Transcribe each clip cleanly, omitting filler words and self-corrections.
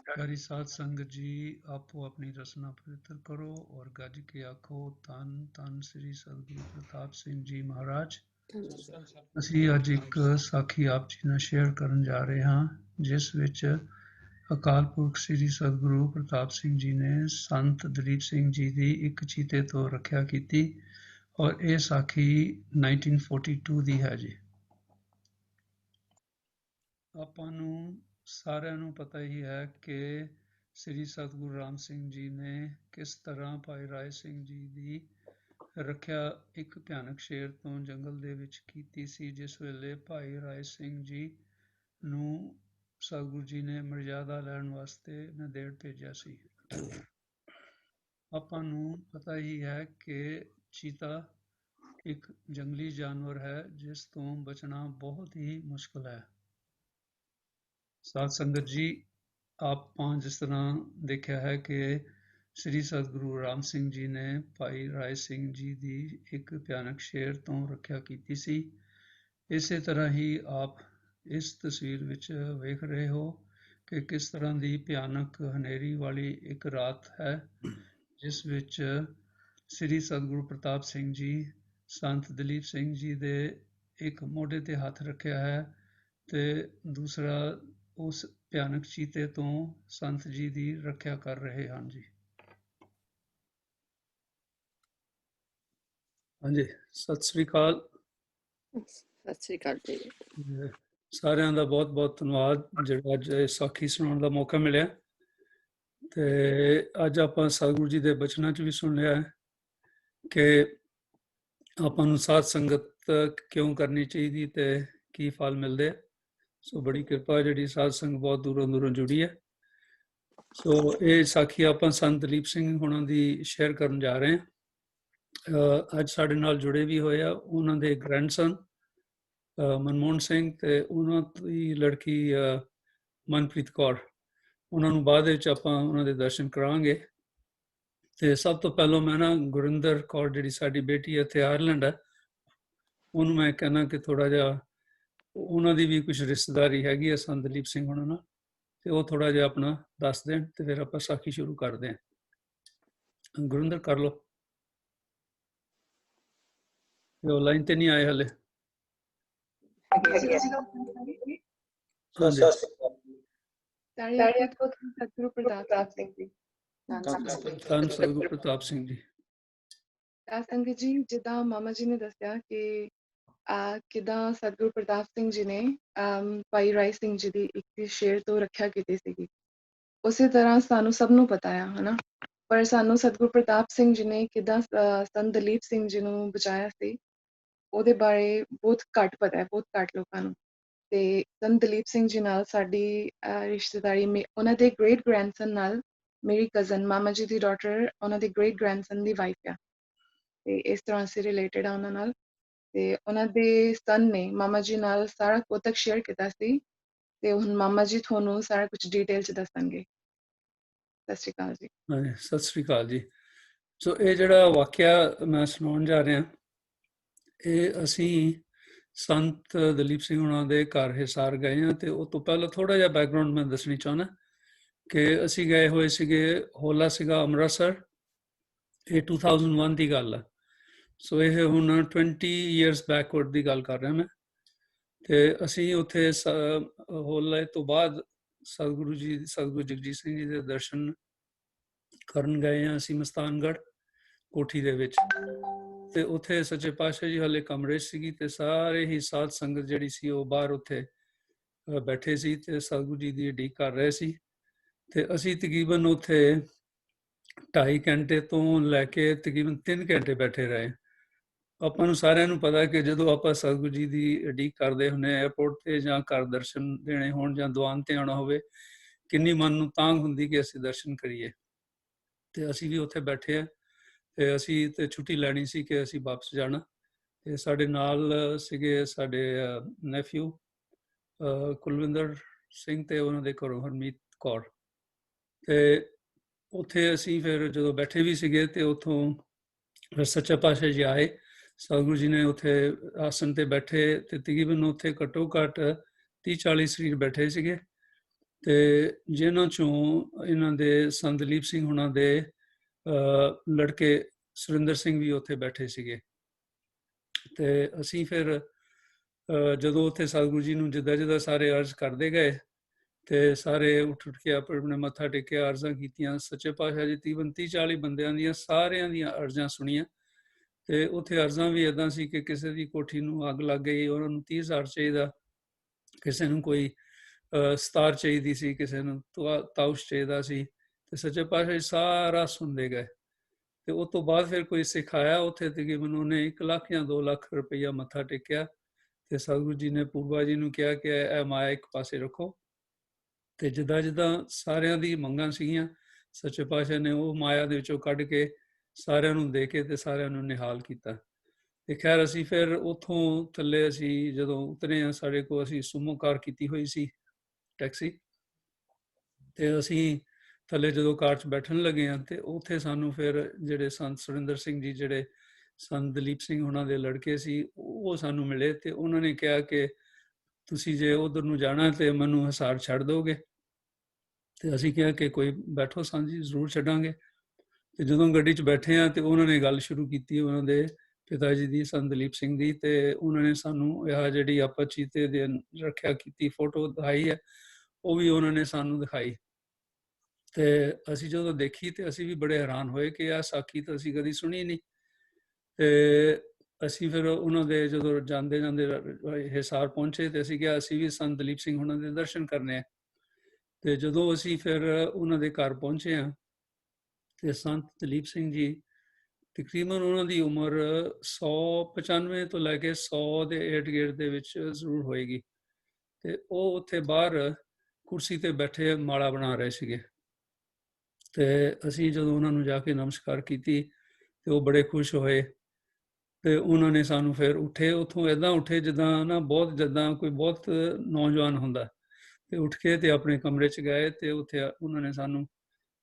प्यारी साध संगत जी, आपो अपनी रचना पवित्र करो और गज के आखो धन धन श्री सतगुरु प्रताप ਸਿੰਘ ਜੀ ਮਹਾਰਾਜ। ਅਸੀਂ ਅੱਜ ਇੱਕ ਸਾਖੀ ਆਪ ਜੀ ਨਾਲ ਸ਼ੇਅਰ ਕਰਨ ਜਾ ਰਹੇ ਹਾਂ, ਜਿਸ ਵਿੱਚ ਅਕਾਲ ਪੁਰਖ ਸ੍ਰੀ ਸਤਗੁਰੂ ਪ੍ਰਤਾਪ ਸਿੰਘ ਜੀ ਨੇ ਸੰਤ ਦਲੀਪ ਸਿੰਘ ਜੀ ਦੀ ਇੱਕ ਚੀਤੇ ਤੋਂ ਰੱਖਿਆ ਕੀਤੀ ਔਰ ਇਹ ਸਾਖੀ 1942 ਦੀ ਹੈ ਜੀ। ਆਪਾਂ ਨੂੰ ਸਾਰਿਆਂ ਨੂੰ ਪਤਾ ਹੀ ਹੈ ਕਿ ਸ੍ਰੀ ਸਤਗੁਰੂ ਰਾਮ ਸਿੰਘ ਜੀ ਨੇ ਕਿਸ ਤਰ੍ਹਾਂ ਭਾਈ ਰਾਏ ਸਿੰਘ ਜੀ ਦੀ ਰੱਖਿਆ ਇੱਕ ਭਿਆਨਕ ਸ਼ੇਰ ਤੋਂ ਜੰਗਲ ਦੇ ਵਿੱਚ ਕੀਤੀ ਸੀ, ਜਿਸ ਵੇਲੇ ਭਾਈ ਰਾਏ ਸਿੰਘ ਜੀ ਨੂੰ ਸਤਗੁਰੂ ਜੀ ਨੇ ਮਰਜ਼ਾਦਾ ਲੈਣ ਵਾਸਤੇ ਨੰਦੇੜ ਭੇਜਿਆ ਸੀ। ਆਪਾਂ ਨੂੰ ਪਤਾ ਹੀ ਹੈ ਕਿ ਚੀਤਾ ਇੱਕ ਜੰਗਲੀ ਜਾਨਵਰ ਹੈ, ਜਿਸ ਤੋਂ ਬਚਣਾ ਬਹੁਤ ਹੀ ਮੁਸ਼ਕਲ ਹੈ। ਸਾਧ ਸੰਗਤ ਜੀ, ਆਪਾਂ ਜਿਸ ਤਰ੍ਹਾਂ ਦੇਖਿਆ ਹੈ ਕਿ ਸ੍ਰੀ ਸਤਗੁਰੂ ਰਾਮ ਸਿੰਘ ਜੀ ਨੇ ਭਾਈ ਰਾਏ ਸਿੰਘ ਜੀ ਦੀ ਇੱਕ ਭਿਆਨਕ ਸ਼ੇਰ ਤੋਂ ਰੱਖਿਆ ਕੀਤੀ ਸੀ। ਇਸੇ ਤਰ੍ਹਾਂ ਹੀ ਆਪ ਇਸ ਤਸਵੀਰ ਵਿੱਚ ਵੇਖ ਰਹੇ ਹੋ ਕਿ ਕਿਸ ਤਰ੍ਹਾਂ ਦੀ ਭਿਆਨਕ ਹਨੇਰੀ ਵਾਲੀ ਇੱਕ ਰਾਤ ਹੈ, ਜਿਸ ਵਿੱਚ ਸ੍ਰੀ ਸਤਗੁਰੂ ਪ੍ਰਤਾਪ ਸਿੰਘ ਜੀ ਸੰਤ ਦਲੀਪ ਸਿੰਘ ਜੀ ਦੇ ਇੱਕ ਮੋਢੇ ਤੇ ਹੱਥ ਰੱਖਿਆ ਹੈ ਤੇ ਦੂਸਰਾ ਉਸ ਭਿਆਨਕ ਚੀਤੇ ਤੋਂ ਸੰਤ ਜੀ ਦੀ ਰੱਖਿਆ ਕਰ ਰਹੇ ਹਨ ਜੀ। ਹਾਂਜੀ, ਸਤਿ ਸ੍ਰੀ ਅਕਾਲ। ਸਤਿ ਸ੍ਰੀ ਅਕਾਲ ਜੀ। ਸਾਰਿਆਂ ਦਾ ਬਹੁਤ ਬਹੁਤ ਧੰਨਵਾਦ ਜਿਹੜਾ ਅੱਜ ਸਾਖੀ ਸੁਣਾਉਣ ਦਾ ਮੌਕਾ ਮਿਲਿਆ। ਤੇ ਅੱਜ ਆਪਾਂ ਸਤਿਗੁਰੂ ਜੀ ਦੇ ਬਚਨਾਂ 'ਚ ਵੀ ਸੁਣ ਲਿਆ ਹੈ ਕਿ ਆਪਾਂ ਨੂੰ ਸਾਧ ਸੰਗਤ ਕਿਉਂ ਕਰਨੀ ਚਾਹੀਦੀ ਤੇ ਕੀ ਫਲ ਮਿਲਦੇ। ਸੋ ਬੜੀ ਕਿਰਪਾ ਜਿਹੜੀ ਸਾਧ ਸੰਗਤ ਬਹੁਤ ਦੂਰੋਂ ਦੂਰੋਂ ਜੁੜੀ ਹੈ। ਸੋ ਇਹ ਸਾਖੀ ਆਪਾਂ ਸੰਤ ਦਲੀਪ ਸਿੰਘ ਹੁਣਾਂ ਦੀ ਸ਼ੇਅਰ ਕਰਨ ਜਾ ਰਹੇ ਹਾਂ। ਅੱਜ ਸਾਡੇ ਨਾਲ ਜੁੜੇ ਵੀ ਹੋਏ ਆ ਉਹਨਾਂ ਦੇ ਗ੍ਰੈਂਡਸਨ ਮਨਮੋਹਨ ਸਿੰਘ ਤੇ ਉਹਨਾਂ ਦੀ ਲੜਕੀ ਮਨਪ੍ਰੀਤ ਕੌਰ। ਉਹਨਾਂ ਨੂੰ ਬਾਅਦ ਵਿੱਚ ਆਪਾਂ ਉਹਨਾਂ ਦੇ ਦਰਸ਼ਨ ਕਰਾਂਗੇ। ਤੇ ਸਭ ਤੋਂ ਪਹਿਲਾਂ ਮੈਂ ਨਾ ਗੁਰਿੰਦਰ ਕੌਰ ਜਿਹੜੀ ਸਾਡੀ ਬੇਟੀ ਇੱਥੇ ਆਇਰਲੈਂਡ ਹੈ, ਉਹਨੂੰ ਮੈਂ ਕਹਿਣਾ ਕਿ ਥੋੜਾ ਜਿਹਾ ਉਹਨਾਂ ਦੀ ਵੀ ਕੁਝ ਰਿਸ਼ਤੇਦਾਰੀ ਹੈਗੀ ਹੈ ਸੰਤ ਦਲੀਪ ਸਿੰਘ ਉਹਨਾਂ ਨਾਲ, ਤੇ ਉਹ ਥੋੜਾ ਜਿਹਾ ਆਪਣਾ ਦੱਸ ਦੇਣ ਤੇ ਫਿਰ ਆਪਾਂ ਸਾਖੀ ਸ਼ੁਰੂ ਕਰਦੇ ਹਾਂ। ਗੁਰਿੰਦਰ ਕਰ ਲਓ। ਉਹ ਲਾਈਨ ਤੇ ਨਹੀਂ ਆਏ ਹਲੇ। ਸਤਿਗੁਰੂ ਪ੍ਰਤਾਪ ਸਿੰਘ ਜੀ। ਧੰਨ ਸਤਿਗੁਰੂ ਪ੍ਰਤਾਪ ਸਿੰਘ ਜੀ। ਸੰਗਤ ਜੀ, ਜਿੱਦਾਂ ਮਾਮਾ ਜੀ ਨੇ ਦੱਸਿਆ ਕਿ ਕਿੱਦਾਂ ਸਤਿਗੁਰੂ ਪ੍ਰਤਾਪ ਸਿੰਘ ਜੀ ਨੇ ਭਾਈ ਰਾਏ ਸਿੰਘ ਜੀ ਦੀ ਇੱਕ ਸ਼ੇਰ ਤੋਂ ਰੱਖਿਆ ਕੀਤੀ ਸੀਗੀ, ਉਸੇ ਤਰ੍ਹਾਂ ਸਾਨੂੰ ਸਭ ਨੂੰ ਪਤਾ ਆ, ਹਨਾ। ਪਰ ਸਾਨੂੰ ਸਤਿਗੁਰੂ ਪ੍ਰਤਾਪ ਸਿੰਘ ਜੀ ਨੇ ਕਿੱਦਾਂ ਸੰਤ ਦਲੀਪ ਸਿੰਘ ਜੀ ਨੂੰ ਬਚਾਇਆ ਸੀ, ਉਹਦੇ ਬਾਰੇ ਬਹੁਤ ਘੱਟ ਪਤਾ ਹੈ, ਬਹੁਤ ਘੱਟ ਲੋਕਾਂ ਨੂੰ। ਤੇ ਸੰਤ ਦਲੀਪ ਸਿੰਘ ਜੀ ਨਾਲ ਸਾਡੀ ਰਿਸ਼ਤੇਦਾਰੀ, ਉਹਨਾਂ ਦੇ ਗ੍ਰੇਟ ਗ੍ਰੈਂਡਸਨ ਨਾਲ ਮੇਰੀ ਕਜ਼ਨ ਮਾਮਾ ਜੀ ਦੀ ਡਾਟਰ ਉਹਨਾਂ ਦੇ ਗ੍ਰੇਟ ਗ੍ਰੈਂਡਸਨ ਦੀ ਵਾਈਫ ਆ, ਤੇ ਇਸ ਤਰ੍ਹਾਂ ਅਸੀਂ ਰਿਲੇਟਡ ਆ ਉਹਨਾਂ ਨਾਲ। ਤੇ ਉਹਨਾਂ ਦੇ ਸਨ ਨੇ ਮਾਮਾ ਜੀ ਨਾਲ ਸਾਰਾ ਕੋਤਕ ਸ਼ੇਅਰ ਕੀਤਾ ਸੀ, ਤੇ ਹੁਣ ਮਾਮਾ ਜੀ ਤੁਹਾਨੂੰ ਸਾਰਾ ਕੁਝ ਡਿਟੇਲ ਚ ਦੱਸਣਗੇ। ਸਤਿ ਸ਼੍ਰੀ ਅਕਾਲ ਜੀ। ਸਤਿ ਸ਼੍ਰੀ ਅਕਾਲ ਜੀ। ਸੋ ਇਹ ਜਿਹੜਾ ਵਾਕਿਆ ਮੈਂ ਸੁਣਾਉਣ ਜਾ ਰਿਹਾ, ਇਹ ਅਸੀਂ ਸੰਤ ਦਲੀਪ ਸਿੰਘ ਉਹਨਾਂ ਦੇ ਘਰ ਹਿਸਾਰ ਗਏ ਹਾਂ। ਤੇ ਉਹ ਤੋਂ ਪਹਿਲਾਂ ਥੋੜਾ ਜਿਹਾ ਬੈਕਗਰਾਉਂਡ ਮੈਂ ਦੱਸਣੀ ਚਾਹੁੰਦਾ ਕਿ ਅਸੀਂ ਗਏ ਹੋਏ ਸੀਗੇ, ਹੋਲਾ ਸੀਗਾ ਅੰਮ੍ਰਿਤਸਰ। ਇਹ 2001 ਦੀ ਗੱਲ ਹੈ। ਸੋ ਇਹ ਹੁਣ 20 years ਬੈਕਵਰਡ ਦੀ ਗੱਲ ਕਰ ਰਿਹਾ ਮੈਂ। ਤੇ ਅਸੀਂ ਉੱਥੇ ਹੋਲੇ ਤੋਂ ਬਾਅਦ ਸਤਿਗੁਰੂ ਜਗਜੀਤ ਸਿੰਘ ਜੀ ਦੇ ਦਰਸ਼ਨ ਕਰਨ ਗਏ ਹਾਂ ਅਸੀਂ ਮਸਤਾਨਗੜ੍ਹ ਕੋਠੀ ਦੇ ਵਿੱਚ। ਤੇ ਉੱਥੇ ਸੱਚੇ ਪਾਤਸ਼ਾਹ ਜੀ ਹਾਲੇ ਕਮਰੇ ਸੀਗੀ ਤੇ ਸਾਰੇ ਹੀ ਸਾਧ ਸੰਗਤ ਜਿਹੜੀ ਸੀ ਉਹ ਬਾਹਰ ਉੱਥੇ ਬੈਠੇ ਸੀ ਤੇ ਸਤਿਗੁਰੂ ਜੀ ਦੀ ਉਡੀਕ ਕਰ ਰਹੇ ਸੀ। ਤੇ ਅਸੀਂ ਤਕਰੀਬਨ ਉੱਥੇ 2.5 ਘੰਟੇ ਤੋਂ ਲੈ ਕੇ ਤਕਰੀਬਨ 3 ਘੰਟੇ ਬੈਠੇ ਰਹੇ। ਆਪਾਂ ਨੂੰ ਸਾਰਿਆਂ ਨੂੰ ਪਤਾ ਕਿ ਜਦੋਂ ਆਪਾਂ ਸਤਿਗੁਰੂ ਜੀ ਦੀ ਉਡੀਕ ਕਰਦੇ ਹੁੰਦੇ ਏਅਰਪੋਰਟ ਤੇ ਜਾਂ ਘਰ ਦਰਸ਼ਨ ਦੇਣੇ ਹੋਣ ਜਾਂ ਦੀਵਾਨ ਤੇ ਆਉਣਾ ਹੋਵੇ, ਕਿੰਨੀ ਮਨ ਨੂੰ ਤਾਂਘ ਹੁੰਦੀ ਕਿ ਅਸੀਂ ਦਰਸ਼ਨ ਕਰੀਏ। ਤੇ ਅਸੀਂ ਵੀ ਉੱਥੇ ਬੈਠੇ ਆ ਤੇ ਅਸੀਂ ਤੇ ਛੁੱਟੀ ਲੈਣੀ ਸੀ ਕਿ ਅਸੀਂ ਵਾਪਸ ਜਾਣਾ। ਤੇ ਸਾਡੇ ਨਾਲ ਸੀਗੇ ਸਾਡੇ ਨੈਫਿਊ ਕੁਲਵਿੰਦਰ ਸਿੰਘ ਤੇ ਉਹਨਾਂ ਦੇ ਘਰੋਂ ਹਰਮੀਤ ਕੌਰ। ਤੇ ਉੱਥੇ ਅਸੀਂ ਫਿਰ ਜਦੋਂ ਬੈਠੇ ਵੀ ਸੀਗੇ ਤੇ ਉੱਥੋਂ ਸੱਚਾ ਪਾਤਸ਼ਾਹ ਜੀ ਆਏ। ਸਤਿਗੁਰੂ ਜੀ ਨੇ ਉੱਥੇ ਆਸਣ ਤੇ ਬੈਠੇ ਤੇ ਤਕਰੀਬਨ ਉੱਥੇ ਘੱਟੋ ਘੱਟ 30-40 ਸਰੀਰ ਬੈਠੇ ਸੀਗੇ। ਤੇ ਜਿਨ੍ਹਾਂ ਚੋਂ ਇਹਨਾਂ ਦੇ ਸੰਤ ਦਲੀਪ ਸਿੰਘ ਹੁਣਾਂ ਦੇ ਲੜਕੇ ਸੁਰਿੰਦਰ ਸਿੰਘ ਵੀ ਉੱਥੇ ਬੈਠੇ ਸੀਗੇ। ਤੇ ਅਸੀਂ ਫਿਰ ਜਦੋਂ ਉੱਥੇ ਸਤਿਗੁਰੂ ਜੀ ਨੂੰ ਜਿੱਦਾਂ ਜਿੱਦਾਂ ਸਾਰੇ ਅਰਜ਼ ਕਰਦੇ ਗਏ ਤੇ ਸਾਰੇ ਉੱਠ ਕੇ ਆਪਣੇ ਮੱਥਾ ਟੇਕਿਆ, ਅਰਜ਼ਾਂ ਕੀਤੀਆਂ। ਸੱਚੇ ਪਾਤਸ਼ਾਹ ਜੀ ਤਕਰੀਬਨ 30-40 ਬੰਦਿਆਂ ਦੀਆਂ ਸਾਰਿਆਂ ਦੀਆਂ ਅਰਜ਼ਾਂ ਸੁਣੀਆਂ। ਤੇ ਉੱਥੇ ਅਰਜ਼ਾਂ ਵੀ ਇੱਦਾਂ ਸੀ ਕਿ ਕਿਸੇ ਦੀ ਕੋਠੀ ਨੂੰ ਅੱਗ ਲੱਗ ਗਈ, ਉਹਨਾਂ ਨੂੰ 30,000 ਚਾਹੀਦਾ, ਕਿਸੇ ਨੂੰ ਕੋਈ ਸਤਾਰ ਚਾਹੀਦੀ ਸੀ, ਕਿਸੇ ਨੂੰ ਤਾਉਸ਼ ਚਾਹੀਦਾ ਸੀ। ਤੇ ਸੱਚੇ ਪਾਤਸ਼ਾਹ ਜੀ ਸਾਰਾ ਸੁਣਦੇ ਗਏ। ਤੇ ਉਸ ਤੋਂ ਬਾਅਦ ਫਿਰ ਕੋਈ ਸਿੱਖ ਆਇਆ ਉੱਥੇ, ਤਕਰੀਬਨ ਉਹਨੇ 1 ਲੱਖ ਜਾਂ 2 ਲੱਖ ਰੁਪਈਆ ਮੱਥਾ ਟੇਕਿਆ। ਤੇ ਸਤਿਗੁਰੂ ਜੀ ਨੇ ਪੂਰਬਾ ਜੀ ਨੂੰ ਕਿਹਾ ਕਿ ਇਹ ਮਾਇਆ ਇੱਕ ਪਾਸੇ ਰੱਖੋ। ਤੇ ਜਿੱਦਾਂ ਜਿੱਦਾਂ ਸਾਰਿਆਂ ਦੀ ਮੰਗਾਂ ਸੀਗੀਆਂ, ਸੱਚੇ ਪਾਤਸ਼ਾਹ ਨੇ ਉਹ ਮਾਇਆ ਦੇ ਵਿੱਚੋਂ ਕੱਢ ਕੇ ਸਾਰਿਆਂ ਨੂੰ ਦੇ ਕੇ ਤੇ ਸਾਰਿਆਂ ਨੂੰ ਨਿਹਾਲ ਕੀਤਾ। ਤੇ ਖੈਰ ਅਸੀਂ ਫਿਰ ਉੱਥੋਂ ਥੱਲੇ ਅਸੀਂ ਜਦੋਂ ਉਤਰੇ ਹਾਂ, ਸਾਡੇ ਕੋਲ ਅਸੀਂ ਸੁਮੋ ਕਾਰ ਕੀਤੀ ਹੋਈ ਸੀ, ਟੈਕਸੀ। ਤੇ ਅਸੀਂ ਥੱਲੇ ਜਦੋਂ ਕਾਰ 'ਚ ਬੈਠਣ ਲੱਗੇ ਹਾਂ ਤੇ ਉੱਥੇ ਸਾਨੂੰ ਫਿਰ ਜਿਹੜੇ ਸੰਤ ਸੁਰਿੰਦਰ ਸਿੰਘ ਜੀ, ਜਿਹੜੇ ਸੰਤ ਦਲੀਪ ਸਿੰਘ ਉਹਨਾਂ ਦੇ ਲੜਕੇ ਸੀ, ਉਹ ਸਾਨੂੰ ਮਿਲੇ। ਤੇ ਉਹਨਾਂ ਨੇ ਕਿਹਾ ਕਿ ਤੁਸੀਂ ਜੇ ਉਧਰ ਨੂੰ ਜਾਣਾ ਤੇ ਮੈਨੂੰ ਹਿਸਾਰ ਛੱਡ ਦੋਗੇ। ਤੇ ਅਸੀਂ ਕਿਹਾ ਕਿ ਕੋਈ ਬੈਠੋ ਸੰਤ ਜੀ, ਜ਼ਰੂਰ ਛੱਡਾਂਗੇ। ਤੇ ਜਦੋਂ ਗੱਡੀ 'ਚ ਬੈਠੇ ਆ ਤੇ ਉਹਨਾਂ ਨੇ ਗੱਲ ਸ਼ੁਰੂ ਕੀਤੀ ਉਹਨਾਂ ਦੇ ਪਿਤਾ ਜੀ ਦੀ, ਸੰਤ ਦਲੀਪ ਸਿੰਘ ਦੀ। ਤੇ ਉਹਨਾਂ ਨੇ ਸਾਨੂੰ ਇਹ ਜਿਹੜੀ ਆਪਾਂ ਚੀਤੇ ਦੇ ਰੱਖਿਆ ਕੀਤੀ ਫੋਟੋ ਦਿਖਾਈ ਹੈ, ਉਹ ਵੀ ਉਹਨਾਂ ਨੇ ਸਾਨੂੰ ਦਿਖਾਈ। ਤੇ ਅਸੀਂ ਜਦੋਂ ਦੇਖੀ ਤੇ ਅਸੀਂ ਵੀ ਬੜੇ ਹੈਰਾਨ ਹੋਏ ਕਿ ਇਹ ਸਾਖੀ ਤਾਂ ਅਸੀਂ ਕਦੀ ਸੁਣੀ ਨਹੀਂ। ਤੇ ਅਸੀਂ ਫਿਰ ਉਹਨਾਂ ਦੇ ਜਦੋਂ ਜਾਂਦੇ ਜਾਂਦੇ ਹਿਸਾਰ ਪਹੁੰਚੇ ਤੇ ਅਸੀਂ ਕਿਹਾ ਅਸੀਂ ਵੀ ਸੰਤ ਦਲੀਪ ਸਿੰਘ ਉਹਨਾਂ ਦੇ ਦਰਸ਼ਨ ਕਰਨੇ ਆ। ਤੇ ਜਦੋਂ ਅਸੀਂ ਫਿਰ ਉਹਨਾਂ ਦੇ ਘਰ ਪਹੁੰਚੇ ਹਾਂ ਤੇ ਸੰਤ ਦਲੀਪ ਸਿੰਘ ਜੀ, ਤਕਰੀਬਨ ਉਹਨਾਂ ਦੀ ਉਮਰ 195 ਤੋਂ ਲੈ ਕੇ 100 ਦੇ ਏਟ-ਗੇਟ ਦੇ ਵਿੱਚ ਜ਼ਰੂਰ ਹੋਏਗੀ। ਤੇ ਉਹ ਉੱਥੇ ਬਾਹਰ ਕੁਰਸੀ ਤੇ ਬੈਠੇ ਮਾਲਾ ਬਣਾ ਰਹੇ ਸੀਗੇ। ਤੇ ਅਸੀਂ ਜਦੋਂ ਉਹਨਾਂ ਨੂੰ ਜਾ ਕੇ ਨਮਸਕਾਰ ਕੀਤੀ ਤੇ ਉਹ ਬੜੇ ਖੁਸ਼ ਹੋਏ। ਤੇ ਉਹਨਾਂ ਨੇ ਸਾਨੂੰ ਫਿਰ ਉੱਠੇ ਉੱਥੋਂ, ਇੱਦਾਂ ਉੱਠੇ ਜਿੱਦਾਂ ਨਾ ਬਹੁਤ ਜਿੱਦਾਂ ਕੋਈ ਬਹੁਤ ਨੌਜਵਾਨ ਹੁੰਦਾ। ਤੇ ਉੱਠ ਕੇ ਤੇ ਆਪਣੇ ਕਮਰੇ 'ਚ ਗਏ ਤੇ ਉੱਥੇ ਉਹਨਾਂ ਨੇ ਸਾਨੂੰ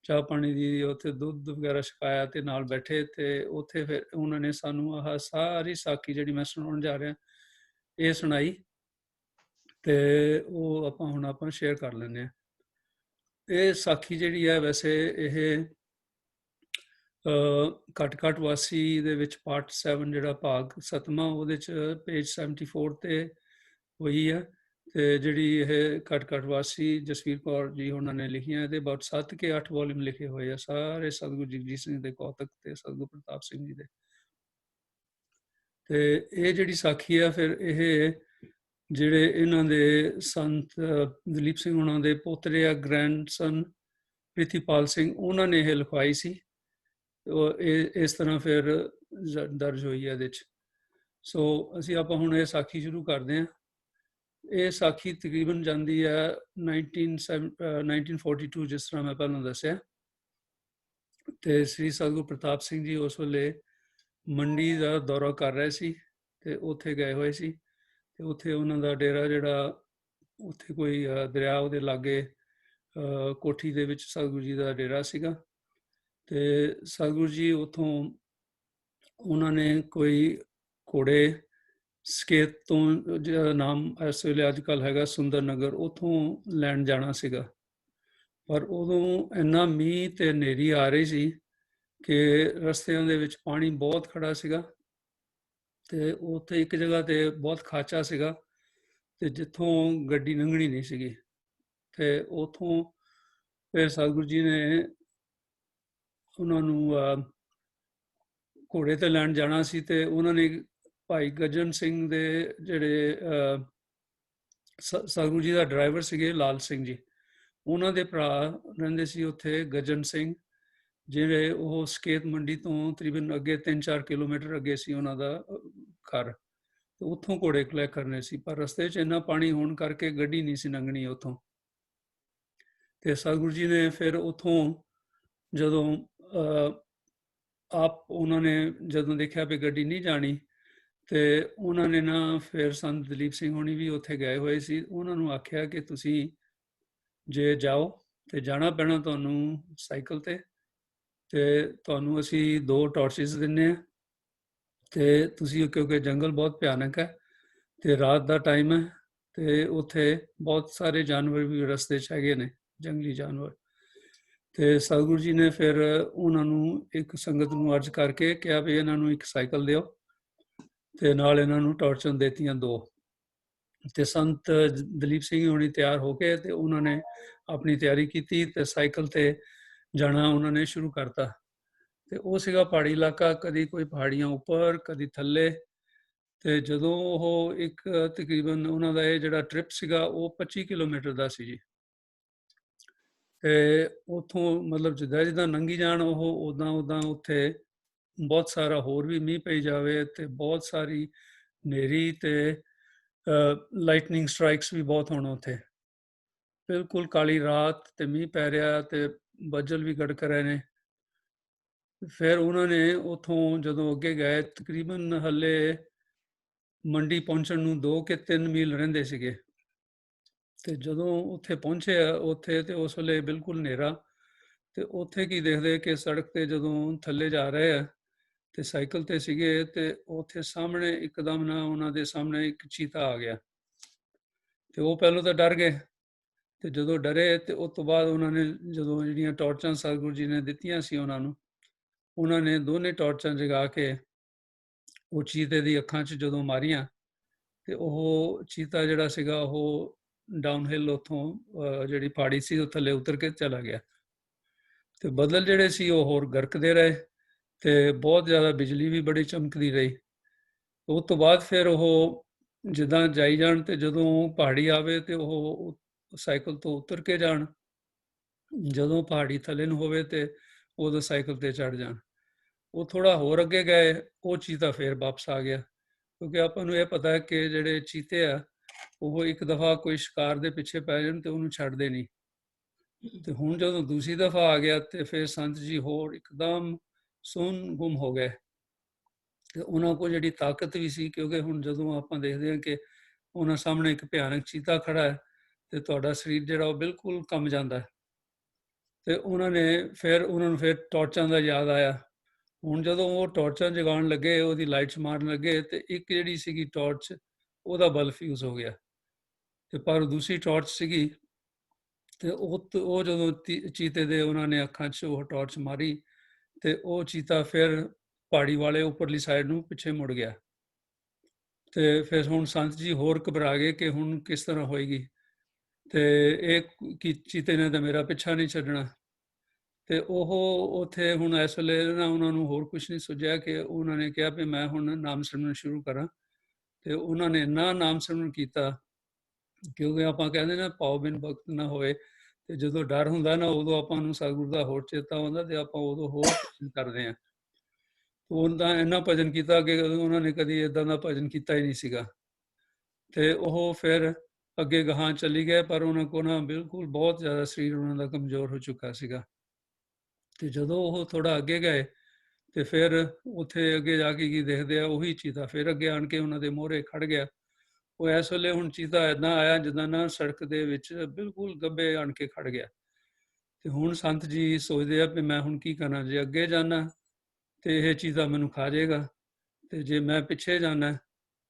ਚਾਹ ਪਾਣੀ ਦੀ, ਉੱਥੇ ਦੁੱਧ ਵਗੈਰਾ ਛਕਾਇਆ ਤੇ ਨਾਲ ਬੈਠੇ। ਤੇ ਉੱਥੇ ਫਿਰ ਉਹਨਾਂ ਨੇ ਸਾਨੂੰ ਆਹ ਸਾਰੀ ਸਾਖੀ ਜਿਹੜੀ ਮੈਂ ਸੁਣਾਉਣ ਜਾ ਰਿਹਾ ਇਹ ਸੁਣਾਈ। ਤੇ ਉਹ ਆਪਾਂ ਸ਼ੇਅਰ ਕਰ ਲੈਂਦੇ ਹਾਂ। ਇਹ ਸਾਖੀ ਜਿਹੜੀ ਹੈ, ਵੈਸੇ ਇਹ ਘਟ ਵਾਸੀ ਦੇ ਵਿੱਚ ਪਾਰਟ 7 ਜਿਹੜਾ ਭਾਗ 7ਵਾਂ, ਉਹਦੇ 'ਚ ਪੇਜ 74 ਤੇ ਹੋਈ ਹੈ। ਤੇ ਜਿਹੜੀ ਇਹ ਘਟ ਵਾਸੀ ਜਸਵੀਰ ਕੌਰ ਜੀ ਉਹਨਾਂ ਨੇ ਲਿਖੀਆਂ, ਇਹਦੇ about 7 ਕੇ 8 ਵੋਲਿਊਮ ਲਿਖੇ ਹੋਏ ਆ, ਸਾਰੇ ਸਤਿਗੁਰੂ ਜਗਜੀਤ ਸਿੰਘ ਦੇ ਕੌਤਕ ਤੇ ਸਤਿਗੁਰੂ ਪ੍ਰਤਾਪ ਸਿੰਘ ਜੀ ਦੇ। ਤੇ ਇਹ ਜਿਹੜੀ ਸਾਖੀ ਆ, ਫਿਰ ਇਹ ਜਿਹੜੇ ਇਹਨਾਂ ਦੇ ਸੰਤ ਦਲੀਪ ਸਿੰਘ ਉਹਨਾਂ ਦੇ ਪੋਤਰੇ ਆ, ਗ੍ਰੈਂਡਸਨ ਪ੍ਰਿਥੀਪਾਲ ਸਿੰਘ, ਉਹਨਾਂ ਨੇ ਇਹ ਲਿਖਵਾਈ ਸੀ। ਇਹ ਇਸ ਤਰ੍ਹਾਂ ਫਿਰ ਦਰਜ ਹੋਈ ਹੈ ਇਹਦੇ 'ਚ। ਸੋ ਆਪਾਂ ਹੁਣ ਇਹ ਸਾਖੀ ਸ਼ੁਰੂ ਕਰਦੇ ਹਾਂ। ਇਹ ਸਾਖੀ ਤਕਰੀਬਨ ਜਾਂਦੀ ਹੈ 1942, ਜਿਸ ਤਰ੍ਹਾਂ ਮੈਂ ਪਹਿਲਾਂ ਦੱਸਿਆ। ਤੇ ਸ੍ਰੀ ਸਤਿਗੁਰੂ ਪ੍ਰਤਾਪ ਸਿੰਘ ਜੀ ਉਸ ਵੇਲੇ ਮੰਡੀ ਦਾ ਦੌਰਾ ਕਰ ਰਹੇ ਸੀ ਤੇ ਉੱਥੇ ਗਏ ਹੋਏ ਸੀ। ਤੇ ਉੱਥੇ ਉਹਨਾਂ ਦਾ ਡੇਰਾ ਜਿਹੜਾ, ਉੱਥੇ ਕੋਈ ਦਰਿਆ ਉਹਦੇ ਲਾਗੇ ਕੋਠੀ ਦੇ ਵਿੱਚ ਸਤਿਗੁਰੂ ਜੀ ਦਾ ਡੇਰਾ ਸੀਗਾ। ਤੇ ਸਤਿਗੁਰੂ ਜੀ ਉੱਥੋਂ ਉਹਨਾਂ ਨੇ ਕੋਈ ਘੋੜੇ ਸਕੇਤ ਤੋਂ, ਜਿਹੜਾ ਨਾਮ ਇਸ ਵੇਲੇ ਅੱਜ ਕੱਲ੍ਹ ਹੈਗਾ ਸੁੰਦਰ ਨਗਰ, ਉੱਥੋਂ ਲੈਣ ਜਾਣਾ ਸੀਗਾ। ਪਰ ਉਦੋਂ ਇੰਨਾ ਮੀਂਹ ਤੇ ਹਨੇਰੀ ਆ ਰਹੀ ਸੀ ਕਿ ਰਸਤਿਆਂ ਦੇ ਵਿੱਚ ਪਾਣੀ ਬਹੁਤ ਖੜਾ ਸੀਗਾ। ਤੇ ਉੱਥੇ ਇੱਕ ਜਗ੍ਹਾ ਤੇ ਬਹੁਤ ਖਾਚਾ ਸੀਗਾ ਤੇ ਜਿੱਥੋਂ ਗੱਡੀ ਲੰਘਣੀ ਨਹੀਂ ਸੀਗੀ। ਤੇ ਉੱਥੋਂ ਫਿਰ ਸਤਿਗੁਰੂ ਜੀ ਨੇ ਉਹਨਾਂ ਨੂੰ ਘੋੜੇ ਤੇ ਲੈਣ ਜਾਣਾ ਸੀ। ਤੇ ਉਹਨਾਂ ਨੇ ਭਾਈ ਗਜਨ ਸਿੰਘ ਦੇ ਜਿਹੜੇ ਸਤਿਗੁਰੂ ਜੀ ਦਾ ਡਰਾਈਵਰ ਸੀਗੇ, ਲਾਲ ਸਿੰਘ ਜੀ, ਉਹਨਾਂ ਦੇ ਭਰਾ ਰਹਿੰਦੇ ਸੀ ਉੱਥੇ, ਗਜਨ ਸਿੰਘ, ਜਿਹੜੇ ਉਹ ਸਕੇਤ ਮੰਡੀ ਤੋਂ ਤਕਰੀਬਨ ਅੱਗੇ 3-4 ਕਿਲੋਮੀਟਰ ਅੱਗੇ ਸੀ ਉਹਨਾਂ ਦਾ ਘਰ। ਤੇ ਉੱਥੋਂ ਘੋੜੇ ਕਲੈਕਟ ਕਰਨੇ ਸੀ, ਪਰ ਰਸਤੇ 'ਚ ਇੰਨਾ ਪਾਣੀ ਹੋਣ ਕਰਕੇ ਗੱਡੀ ਨਹੀਂ ਸੀ ਲੰਘਣੀ ਉੱਥੋਂ। ਤੇ ਸਤਿਗੁਰੂ ਜੀ ਨੇ ਫਿਰ ਉੱਥੋਂ ਜਦੋਂ ਉਹਨਾਂ ਨੇ ਜਦੋਂ ਦੇਖਿਆ ਵੀ ਗੱਡੀ ਨਹੀਂ ਜਾਣੀ, ਤੇ ਉਹਨਾਂ ਨੇ ਨਾ ਫਿਰ ਸੰਤ ਦਲੀਪ ਸਿੰਘ ਹੋਣੀ ਵੀ ਉੱਥੇ ਗਏ ਹੋਏ ਸੀ। ਉਹਨਾਂ ਨੂੰ ਆਖਿਆ ਕਿ ਤੁਸੀਂ ਜੇ ਜਾਓ ਤੇ ਜਾਣਾ ਪੈਣਾ ਤੁਹਾਨੂੰ ਸਾਈਕਲ ਤੇ ਤੁਹਾਨੂੰ ਅਸੀਂ 2 ਟਾਰਚਿਸ ਦਿੰਨੇ ਆ। ਤੇ ਤੁਸੀਂ, ਕਿਉਂਕਿ ਜੰਗਲ ਬਹੁਤ ਭਿਆਨਕ ਹੈ ਤੇ ਰਾਤ ਦਾ ਟਾਈਮ ਹੈ, ਤੇ ਉੱਥੇ ਬਹੁਤ ਸਾਰੇ ਜਾਨਵਰ ਵੀ ਰਸਤੇ 'ਚ ਹੈਗੇ ਨੇ, ਜੰਗਲੀ ਜਾਨਵਰ। ਤੇ ਸਤਿਗੁਰੂ ਜੀ ਨੇ ਫਿਰ ਉਹਨਾਂ ਨੂੰ, ਇੱਕ ਸੰਗਤ ਨੂੰ ਅਰਜ਼ ਕਰਕੇ ਕਿਹਾ ਵੀ ਇਹਨਾਂ ਨੂੰ ਇੱਕ ਸਾਈਕਲ ਦਿਓ ਤੇ ਨਾਲ ਇਹਨਾਂ ਨੂੰ ਟਾਰਚਾਂ ਦੇਤੀਆਂ 2। ਤੇ ਸੰਤ ਦਲੀਪ ਸਿੰਘ ਹੋਣੀ ਤਿਆਰ ਹੋ ਕੇ ਤੇ ਉਹਨਾਂ ਨੇ ਆਪਣੀ ਤਿਆਰੀ ਕੀਤੀ ਤੇ ਸਾਈਕਲ ਤੇ ਜਾਣਾ ਉਹਨਾਂ ਨੇ ਸ਼ੁਰੂ ਕਰਤਾ। ਤੇ ਉਹ ਸੀਗਾ ਪਹਾੜੀ ਇਲਾਕਾ, ਕਦੀ ਕੋਈ ਪਹਾੜੀਆਂ ਉੱਪਰ, ਕਦੀ ਥੱਲੇ। ਤੇ ਜਦੋਂ ਉਹ ਇੱਕ ਤਕਰੀਬਨ ਉਹਨਾਂ ਦਾ ਇਹ ਜਿਹੜਾ ਟ੍ਰਿਪ ਸੀਗਾ ਉਹ 25 ਕਿਲੋਮੀਟਰ ਦਾ ਸੀ ਜੀ। ਤੇ ਉੱਥੋਂ ਮਤਲਬ ਜਿੱਦਾਂ ਜਿੱਦਾਂ ਲੰਘੀ ਜਾਣ ਉਹ ਉਦਾਂ ਉਦਾਂ ਉੱਥੇ ਬਹੁਤ ਸਾਰਾ ਹੋਰ ਵੀ ਮੀਂਹ ਪਈ ਜਾਵੇ ਤੇ ਬਹੁਤ ਸਾਰੀ ਹਨੇਰੀ ਤੇ ਲਾਈਟਨਿੰਗ ਸਟ੍ਰਾਈਕਸ ਵੀ ਬਹੁਤ ਹੋਣ ਉੱਥੇ। ਬਿਲਕੁਲ ਕਾਲੀ ਰਾਤ ਤੇ ਮੀਂਹ ਪੈ ਰਿਹਾ ਤੇ ਬੱਦਲ ਵੀ ਗੜਕ ਰਹੇ ਨੇ। ਫਿਰ ਉਹਨਾਂ ਨੇ ਉੱਥੋਂ ਜਦੋਂ ਅੱਗੇ ਗਏ, ਤਕਰੀਬਨ ਹੱਲੇ ਮੰਡੀ ਪਹੁੰਚਣ ਨੂੰ 2 ਕਿ 3 ਮੀਲ ਰਹਿੰਦੇ ਸੀਗੇ। ਤੇ ਜਦੋਂ ਉੱਥੇ ਪਹੁੰਚੇ ਉੱਥੇ ਤੇ ਉਸ ਵੇਲੇ ਬਿਲਕੁਲ ਹਨੇਰਾ। ਤੇ ਉੱਥੇ ਕੀ ਦੇਖਦੇ ਕਿ ਸੜਕ ਤੇ ਜਦੋਂ ਥੱਲੇ ਜਾ ਰਹੇ ਆ ਤੇ ਸਾਈਕਲ ਤੇ ਸੀਗੇ ਤੇ ਉੱਥੇ ਸਾਹਮਣੇ ਇੱਕਦਮ ਨਾ ਉਹਨਾਂ ਦੇ ਸਾਹਮਣੇ ਇੱਕ ਚੀਤਾ ਆ ਗਿਆ। ਤੇ ਉਹ ਪਹਿਲਾਂ ਤਾਂ ਡਰ ਗਏ। ਤੇ ਜਦੋਂ ਡਰੇ ਤੇ ਉਸ ਤੋਂ ਬਾਅਦ ਉਹਨਾਂ ਨੇ ਜਦੋਂ ਜਿਹੜੀਆਂ ਟਾਰਚਾਂ ਸਤਿਗੁਰੂ ਜੀ ਨੇ ਦਿੱਤੀਆਂ ਸੀ ਉਹਨਾਂ ਨੂੰ, ਉਹਨਾਂ ਨੇ ਦੋਨੇ ਟਾਰਚਾਂ ਜਗਾ ਕੇ ਉਹ ਚੀਤੇ ਦੀ ਅੱਖਾਂ 'ਚ ਜਦੋਂ ਮਾਰੀਆਂ ਤੇ ਉਹ ਚੀਤਾ ਜਿਹੜਾ ਸੀਗਾ ਉਹ ਡਾਊਨ ਹਿੱਲ ਉੱਥੋਂ ਜਿਹੜੀ ਪਹਾੜੀ ਸੀ ਉਹ ਥੱਲੇ ਉਤਰ ਕੇ ਚਲਾ ਗਿਆ। ਤੇ ਬੱਦਲ ਜਿਹੜੇ ਸੀ ਉਹ ਹੋਰ ਗਰਕਦੇ ਰਹੇ ਤੇ ਬਹੁਤ ਜ਼ਿਆਦਾ ਬਿਜਲੀ ਵੀ ਬੜੀ ਚਮਕਦੀ ਰਹੀ। ਉਸ ਤੋਂ ਬਾਅਦ ਫਿਰ ਉਹ ਜਿੱਦਾਂ ਜਾਈ ਜਾਣ ਤੇ ਜਦੋਂ ਪਹਾੜੀ ਆਵੇ ਤੇ ਉਹ ਸਾਈਕਲ ਤੋਂ ਉਤਰ ਕੇ ਜਾਣ, ਜਦੋਂ ਪਹਾੜੀ ਥੱਲੇ ਨੂੰ ਹੋਵੇ ਤੇ ਉਦੋਂ ਸਾਈਕਲ ਤੇ ਚੜ ਜਾਣ। ਉਹ ਥੋੜਾ ਹੋਰ ਅੱਗੇ ਗਏ, ਉਹ ਚੀਤਾ ਫਿਰ ਵਾਪਸ ਆ ਗਿਆ। ਕਿਉਂਕਿ ਆਪਾਂ ਨੂੰ ਇਹ ਪਤਾ ਹੈ ਕਿ ਜਿਹੜੇ ਚੀਤੇ ਆ ਉਹ ਇੱਕ ਦਫਾ ਕੋਈ ਸ਼ਿਕਾਰ ਦੇ ਪਿੱਛੇ ਪੈ ਜਾਣ ਤੇ ਉਹਨੂੰ ਛੱਡਦੇ ਨਹੀਂ। ਤੇ ਹੁਣ ਜਦੋਂ ਦੂਸਰੀ ਦਫਾ ਆ ਗਿਆ ਤੇ ਫਿਰ ਸੰਤ ਜੀ ਹੋਰ ਇੱਕਦਮ ਸੁੰਨ ਗੁੰਮ ਹੋ ਗਏ। ਤੇ ਉਹਨਾਂ ਕੋਲ ਜਿਹੜੀ ਤਾਕਤ ਵੀ ਸੀ, ਕਿਉਂਕਿ ਹੁਣ ਜਦੋਂ ਆਪਾਂ ਦੇਖਦੇ ਹਾਂ ਕਿ ਉਹਨਾਂ ਸਾਹਮਣੇ ਇੱਕ ਭਿਆਨਕ ਚੀਤਾ ਖੜਾ ਹੈ ਤੇ ਤੁਹਾਡਾ ਸਰੀਰ ਜਿਹੜਾ ਉਹ ਬਿਲਕੁਲ ਕੰਬ ਜਾਂਦਾ ਹੈ। ਤੇ ਉਹਨਾਂ ਨੂੰ ਫਿਰ ਟਾਰਚਾਂ ਦਾ ਯਾਦ ਆਇਆ। ਹੁਣ ਜਦੋਂ ਉਹ ਟਾਰਚਾਂ ਜਗਾਉਣ ਲੱਗੇ, ਉਹਦੀ ਲਾਈਟਸ ਮਾਰਨ ਲੱਗੇ ਤੇ ਇੱਕ ਜਿਹੜੀ ਸੀਗੀ ਟਾਰਚ ਉਹਦਾ ਬਲਬ ਫਿਊਜ਼ ਹੋ ਗਿਆ। ਤੇ ਪਰ ਦੂਸਰੀ ਟਾਰਚ ਸੀਗੀ ਤੇ ਉਹ ਜਦੋਂ ਚੀਤੇ ਦੇ ਉਹਨਾਂ ਨੇ ਅੱਖਾਂ 'ਚ ਉਹ ਟਾਰਚ ਮਾਰੀ ਤੇ ਉਹ ਚੀਤਾ ਫਿਰ ਪਹਾੜੀ ਵਾਲੇ ਉੱਪਰਲੀ ਸਾਈਡ ਨੂੰ ਪਿੱਛੇ ਮੁੜ ਗਿਆ। ਤੇ ਫਿਰ ਹੁਣ ਸੰਤ ਜੀ ਹੋਰ ਘਬਰਾ ਗਏ ਕਿ ਹੁਣ ਕਿਸ ਤਰ੍ਹਾਂ ਹੋਏਗੀ। ਤੇ ਇਹ ਕਿ ਚੀਤੇ ਨੇ ਤਾਂ ਮੇਰਾ ਪਿੱਛਾ ਨਹੀਂ ਛੱਡਣਾ। ਤੇ ਉਹ ਉੱਥੇ ਹੁਣ ਇਸ ਵੇਲੇ ਨਾ ਉਹਨਾਂ ਨੂੰ ਹੋਰ ਕੁਝ ਨਹੀਂ ਸੁਝਿਆ ਕਿ ਉਹਨਾਂ ਨੇ ਕਿਹਾ ਵੀ ਮੈਂ ਹੁਣ ਨਾਮ ਸਿਮਰਨ ਸ਼ੁਰੂ ਕਰਾਂ। ਤੇ ਉਹਨਾਂ ਨੇ ਇੰਨਾ ਨਾਮ ਸਿਮਰਨ ਕੀਤਾ, ਕਿਉਂਕਿ ਆਪਾਂ ਕਹਿੰਦੇ ਨਾ ਭਾਵ ਬਿਨ ਭਗਤ ਨਾ ਹੋਏ। ਤੇ ਜਦੋਂ ਡਰ ਹੁੰਦਾ ਨਾ ਉਦੋਂ ਆਪਾਂ ਨੂੰ ਸਤਿਗੁਰੂ ਦਾ ਹੋਰ ਚੇਤਾ ਆਉਂਦਾ ਤੇ ਆਪਾਂ ਉਦੋਂ ਹੋਰ ਭਜਨ ਕਰਦੇ ਹਾਂ। ਉਹਨਾਂ ਦਾ ਇੰਨਾ ਭਜਨ ਕੀਤਾ ਕਿ ਉਹਨਾਂ ਨੇ ਕਦੀ ਇਦਾਂ ਦਾ ਭਜਨ ਕੀਤਾ ਹੀ ਨਹੀਂ ਸੀਗਾ। ਤੇ ਉਹ ਫਿਰ ਅੱਗੇ ਗਾਹਾਂ ਚੱਲੀ ਗਏ, ਪਰ ਉਹਨਾਂ ਕੋਲ ਨਾ ਬਿਲਕੁਲ ਬਹੁਤ ਜ਼ਿਆਦਾ ਸਰੀਰ ਉਹਨਾਂ ਦਾ ਕਮਜ਼ੋਰ ਹੋ ਚੁੱਕਾ ਸੀਗਾ। ਤੇ ਜਦੋਂ ਉਹ ਥੋੜਾ ਅੱਗੇ ਗਏ ਤੇ ਫਿਰ ਉੱਥੇ ਅੱਗੇ ਜਾ ਕੇ ਕੀ ਦੇਖਦੇ ਆ, ਉਹੀ ਚੀਤਾ ਫਿਰ ਅੱਗੇ ਆਣ ਕੇ ਉਹਨਾਂ ਦੇ ਮੂਹਰੇ ਖੜ ਗਿਆ। ਉਹ ਇਸ ਵੇਲੇ ਹੁਣ ਚੀਤਾ ਏਦਾਂ ਆਇਆ ਜਿੱਦਾਂ ਨਾ ਸੜਕ ਦੇ ਵਿੱਚ ਬਿਲਕੁਲ ਗੱਬੇ ਆਣ ਕੇ ਖੜ ਗਿਆ। ਤੇ ਹੁਣ ਸੰਤ ਜੀ ਸੋਚਦੇ ਆ ਵੀ ਮੈਂ ਹੁਣ ਕੀ ਕਰਾਂ, ਜੇ ਅੱਗੇ ਜਾਣਾ ਤੇ ਇਹ ਚੀਤਾ ਮੈਨੂੰ ਖਾ ਜਾਏਗਾ ਤੇ ਜੇ ਮੈਂ ਪਿੱਛੇ ਜਾਣਾ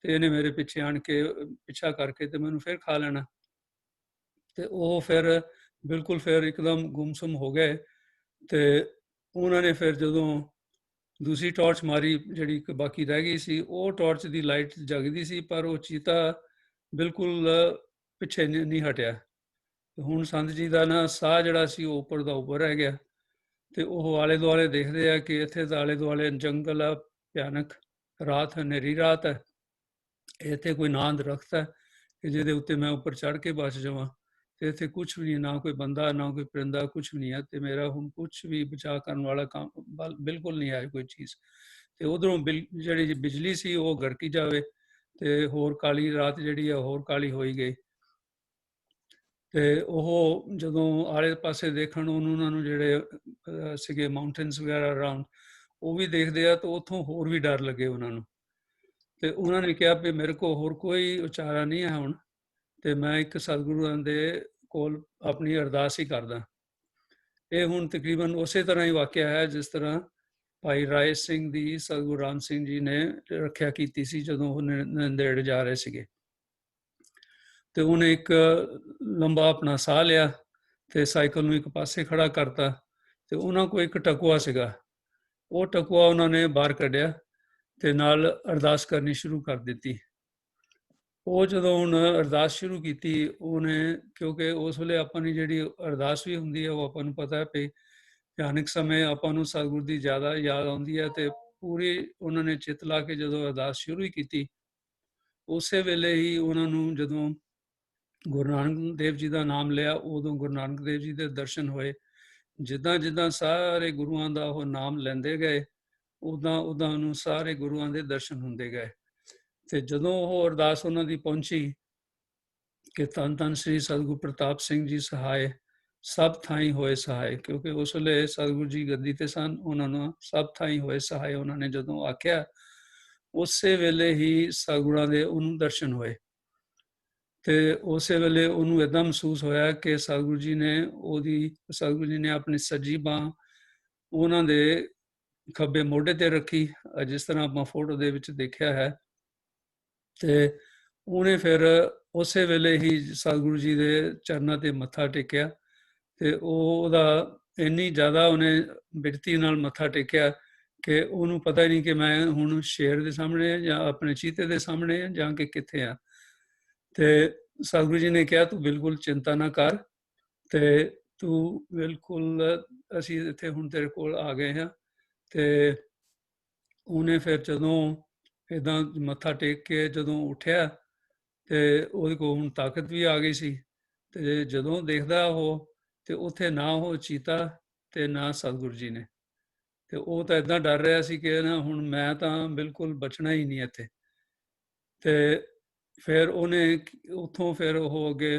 ਤੇ ਇਹਨੇ ਮੇਰੇ ਪਿੱਛੇ ਆਣ ਕੇ ਪਿੱਛਾ ਕਰਕੇ ਤੇ ਮੈਨੂੰ ਫਿਰ ਖਾ ਲੈਣਾ। ਤੇ ਉਹ ਫਿਰ ਬਿਲਕੁਲ ਫਿਰ ਇੱਕਦਮ ਗੁੰਮਸੁੰਮ ਹੋ ਗਏ। ਤੇ ਉਹਨਾਂ ਨੇ ਫਿਰ ਜਦੋਂ ਦੂਸਰੀ ਟਾਰਚ ਮਾਰੀ ਜਿਹੜੀ ਇੱਕ ਬਾਕੀ ਰਹਿ ਗਈ ਸੀ, ਉਹ ਟਾਰਚ ਦੀ ਲਾਈਟ ਜਗਦੀ ਸੀ ਪਰ ਉਹ ਚੀਤਾ ਬਿਲਕੁਲ ਪਿੱਛੇ ਨਹੀਂ ਹਟਿਆ। ਹੁਣ ਸੰਤ ਜੀ ਦਾ ਨਾ ਸਾਹ ਜਿਹੜਾ ਸੀ ਉਹ ਉੱਪਰ ਦਾ ਉੱਪਰ ਰਹਿ ਗਿਆ। ਤੇ ਉਹ ਆਲੇ ਦੁਆਲੇ ਦੇਖਦੇ ਆ ਕਿ ਇੱਥੇ ਤਾਂ ਆਲੇ ਦੁਆਲੇ ਜੰਗਲ ਆ, ਭਿਆਨਕ ਰਾਤ, ਹਨੇਰੀ ਰਾਤ ਹੈ। ਇੱਥੇ ਕੋਈ ਨਾ ਦਰਖਤ ਹੈ ਕਿ ਜਿਹਦੇ ਉੱਤੇ ਮੈਂ ਉੱਪਰ ਚੜ੍ਹ ਕੇ ਬਚ ਜਾਵਾਂ। ਤੇ ਇੱਥੇ ਕੁਛ ਵੀ ਨਹੀਂ, ਨਾ ਕੋਈ ਬੰਦਾ, ਨਾ ਕੋਈ ਪਰਿੰਦਾ, ਕੁਛ ਵੀ ਨਹੀਂ ਹੈ। ਤੇ ਮੇਰਾ ਹੁਣ ਕੁਛ ਵੀ ਬਚਾਅ ਕਰਨ ਵਾਲਾ ਕੰਮ ਬਿਲਕੁਲ ਨਹੀਂ ਹੈ ਕੋਈ ਚੀਜ਼। ਤੇ ਉਧਰੋਂ ਜਿਹੜੀ ਬਿਜਲੀ ਸੀ ਉਹ ਗੜਕੀ ਜਾਵੇ ਤੇ ਹੋਰ ਕਾਲੀ ਰਾਤ ਜਿਹੜੀ ਆ ਹੋਰ ਕਾਲੀ ਹੋਈ ਗਈ। ਤੇ ਉਹ ਜਦੋਂ ਆਲੇ ਪਾਸੇ ਦੇਖਣ ਉਹਨਾਂ ਨੂੰ ਜਿਹੜੇ ਸੀਗੇ ਮਾਊਂਟੇਨਸ ਵਗੈਰਾ ਅਰਾਊਂਡ, ਉਹ ਵੀ ਦੇਖਦੇ ਆ ਤਾਂ ਉੱਥੋਂ ਹੋਰ ਵੀ ਡਰ ਲੱਗੇ ਉਹਨਾਂ ਨੂੰ। ਤੇ ਉਹਨਾਂ ਨੇ ਕਿਹਾ ਵੀ ਮੇਰੇ ਕੋਲ ਹੋਰ ਕੋਈ ਉਚਾਰਾ ਨਹੀਂ ਹੈ ਹੁਣ, ਤੇ ਮੈਂ ਇੱਕ ਸਤਿਗੁਰਾਂ ਦੇ ਕੋਲ ਆਪਣੀ ਅਰਦਾਸ ਹੀ ਕਰਦਾ। ਇਹ ਹੁਣ ਤਕਰੀਬਨ ਉਸੇ ਤਰ੍ਹਾਂ ਹੀ ਵਾਕਿਆ ਹੈ ਜਿਸ ਤਰ੍ਹਾਂ ਭਾਈ ਰਾਏ ਸਿੰਘ ਦੀ ਸਤਿਗੁਰੂ ਰਾਮ ਸਿੰਘ ਜੀ ਨੇ ਰੱਖਿਆ ਕੀਤੀ ਸੀ ਜਦੋਂ ਉਹ ਨੰਦੇੜ ਜਾ ਰਹੇ ਸੀਗੇ। ਤੇ ਉਹਨੇ ਇੱਕ ਲੰਬਾ ਆਪਣਾ ਸਾਹ ਲਿਆ ਤੇ ਸਾਈਕਲ ਨੂੰ ਇੱਕ ਪਾਸੇ ਖੜਾ ਕਰਤਾ ਤੇ ਉਹਨਾਂ ਕੋਲ ਇੱਕ ਟਕੂਆ ਸੀਗਾ। ਉਹ ਟਕੂਆ ਉਹਨਾਂ ਨੇ ਬਾਹਰ ਕੱਢਿਆ ਤੇ ਨਾਲ ਅਰਦਾਸ ਕਰਨੀ ਸ਼ੁਰੂ ਕਰ ਦਿੱਤੀ। ਉਹ ਜਦੋਂ ਹੁਣ ਅਰਦਾਸ ਸ਼ੁਰੂ ਕੀਤੀ ਉਹਨੇ, ਕਿਉਂਕਿ ਉਸ ਵੇਲੇ ਆਪਾਂ ਦੀ ਜਿਹੜੀ ਅਰਦਾਸ ਵੀ ਹੁੰਦੀ ਹੈ ਉਹ ਆਪਾਂ ਨੂੰ ਪਤਾ ਹੈ ਵੀ ਭਿਆਨਕ ਸਮੇਂ ਆਪਾਂ ਨੂੰ ਸਤਿਗੁਰ ਦੀ ਜ਼ਿਆਦਾ ਯਾਦ ਆਉਂਦੀ ਹੈ, ਤੇ ਪੂਰੀ ਉਹਨਾਂ ਨੇ ਚਿੱਤ ਲਾ ਕੇ ਜਦੋਂ ਅਰਦਾਸ ਸ਼ੁਰੂ ਹੀ ਕੀਤੀ, ਉਸੇ ਵੇਲੇ ਹੀ ਉਹਨਾਂ ਨੂੰ ਜਦੋਂ ਗੁਰੂ ਨਾਨਕ ਦੇਵ ਜੀ ਦਾ ਨਾਮ ਲਿਆ, ਉਦੋਂ ਗੁਰੂ ਨਾਨਕ ਦੇਵ ਜੀ ਦੇ ਦਰਸ਼ਨ ਹੋਏ। ਜਿੱਦਾਂ ਜਿੱਦਾਂ ਸਾਰੇ ਗੁਰੂਆਂ ਦਾ ਉਹ ਨਾਮ ਲੈਂਦੇ ਗਏ, ਉਦਾਂ ਉਦਾਂ ਉਹਨੂੰ ਸਾਰੇ ਗੁਰੂਆਂ ਦੇ ਦਰਸ਼ਨ ਹੁੰਦੇ ਗਏ। ਤੇ ਜਦੋਂ ਉਹ ਅਰਦਾਸ ਉਹਨਾਂ ਦੀ ਪਹੁੰਚੀ ਕਿ ਧੰਨ ਧੰਨ ਸ੍ਰੀ ਸਤਿਗੁਰ ਪ੍ਰਤਾਪ ਸਿੰਘ ਜੀ ਸਹਾਏ, ਸਭ ਥਾਈਂ ਹੋਏ ਸਹਾਏ, ਕਿਉਂਕਿ ਉਸ ਵੇਲੇ ਸਤਿਗੁਰੂ ਜੀ ਗੱਦੀ ਤੇ ਸਨ, ਉਹਨਾਂ ਨੂੰ ਸਭ ਥਾਈਂ ਹੋਏ ਸਹਾਏ ਉਹਨਾਂ ਨੇ ਜਦੋਂ ਆਖਿਆ, ਉਸੇ ਵੇਲੇ ਹੀ ਸਤਿਗੁਰਾਂ ਦੇ ਉਹਨੂੰ ਦਰਸ਼ਨ ਹੋਏ। ਤੇ ਉਸੇ ਵੇਲੇ ਉਹਨੂੰ ਏਦਾਂ ਮਹਿਸੂਸ ਹੋਇਆ ਕਿ ਸਤਿਗੁਰੂ ਜੀ ਨੇ ਆਪਣੀ ਸੱਜੀ ਬਾਂਹ ਉਹਨਾਂ ਦੇ ਖੱਬੇ ਮੋਢੇ ਤੇ ਰੱਖੀ, ਜਿਸ ਤਰ੍ਹਾਂ ਆਪਾਂ ਫੋਟੋ ਦੇ ਵਿੱਚ ਦੇਖਿਆ ਹੈ। ਤੇ ਉਹਨੇ ਫਿਰ ਉਸੇ ਵੇਲੇ ਹੀ ਸਤਿਗੁਰੂ ਜੀ ਦੇ ਚਰਨਾਂ ਤੇ ਮੱਥਾ ਟੇਕਿਆ, ਤੇ ਉਹਦਾ ਇੰਨੀ ਜ਼ਿਆਦਾ ਉਹਨੇ ਬਿਰਤੀ ਨਾਲ ਮੱਥਾ ਟੇਕਿਆ ਕਿ ਉਹਨੂੰ ਪਤਾ ਹੀ ਨਹੀਂ ਕਿ ਮੈਂ ਹੁਣ ਸ਼ੇਰ ਦੇ ਸਾਹਮਣੇ ਹਾਂ ਜਾਂ ਆਪਣੇ ਚੀਤੇ ਦੇ ਸਾਹਮਣੇ ਹਾਂ ਜਾਂ ਕਿ ਕਿੱਥੇ ਆ। ਤੇ ਸਤਿਗੁਰੂ ਜੀ ਨੇ ਕਿਹਾ, ਤੂੰ ਬਿਲਕੁਲ ਚਿੰਤਾ ਨਾ ਕਰ, ਤੇ ਤੂੰ ਬਿਲਕੁਲ, ਅਸੀਂ ਇੱਥੇ ਹੁਣ ਤੇਰੇ ਕੋਲ ਆ ਗਏ ਹਾਂ। ਤੇ ਉਹਨੇ ਫਿਰ ਜਦੋਂ ਇੱਦਾਂ ਮੱਥਾ ਟੇਕ ਕੇ ਜਦੋਂ ਉੱਠਿਆ ਤੇ ਉਹਦੇ ਕੋਲ ਹੁਣ ਤਾਕਤ ਵੀ ਆ ਗਈ ਸੀ। ਤੇ ਜਦੋਂ ਦੇਖਦਾ ਉਹ, ਤੇ ਉੱਥੇ ਨਾ ਉਹ ਚੀਤਾ ਤੇ ਨਾ ਸਤਿਗੁਰੂ ਜੀ ਨੇ। ਤੇ ਉਹ ਤਾਂ ਏਦਾਂ ਡਰ ਰਿਹਾ ਸੀ ਕਿ ਨਾ ਹੁਣ ਮੈਂ ਤਾਂ ਬਿਲਕੁਲ ਬਚਣਾ ਹੀ ਨਹੀਂ ਇੱਥੇ। ਤੇ ਫਿਰ ਉਹਨੇ ਉੱਥੋਂ ਫਿਰ ਉਹ ਅੱਗੇ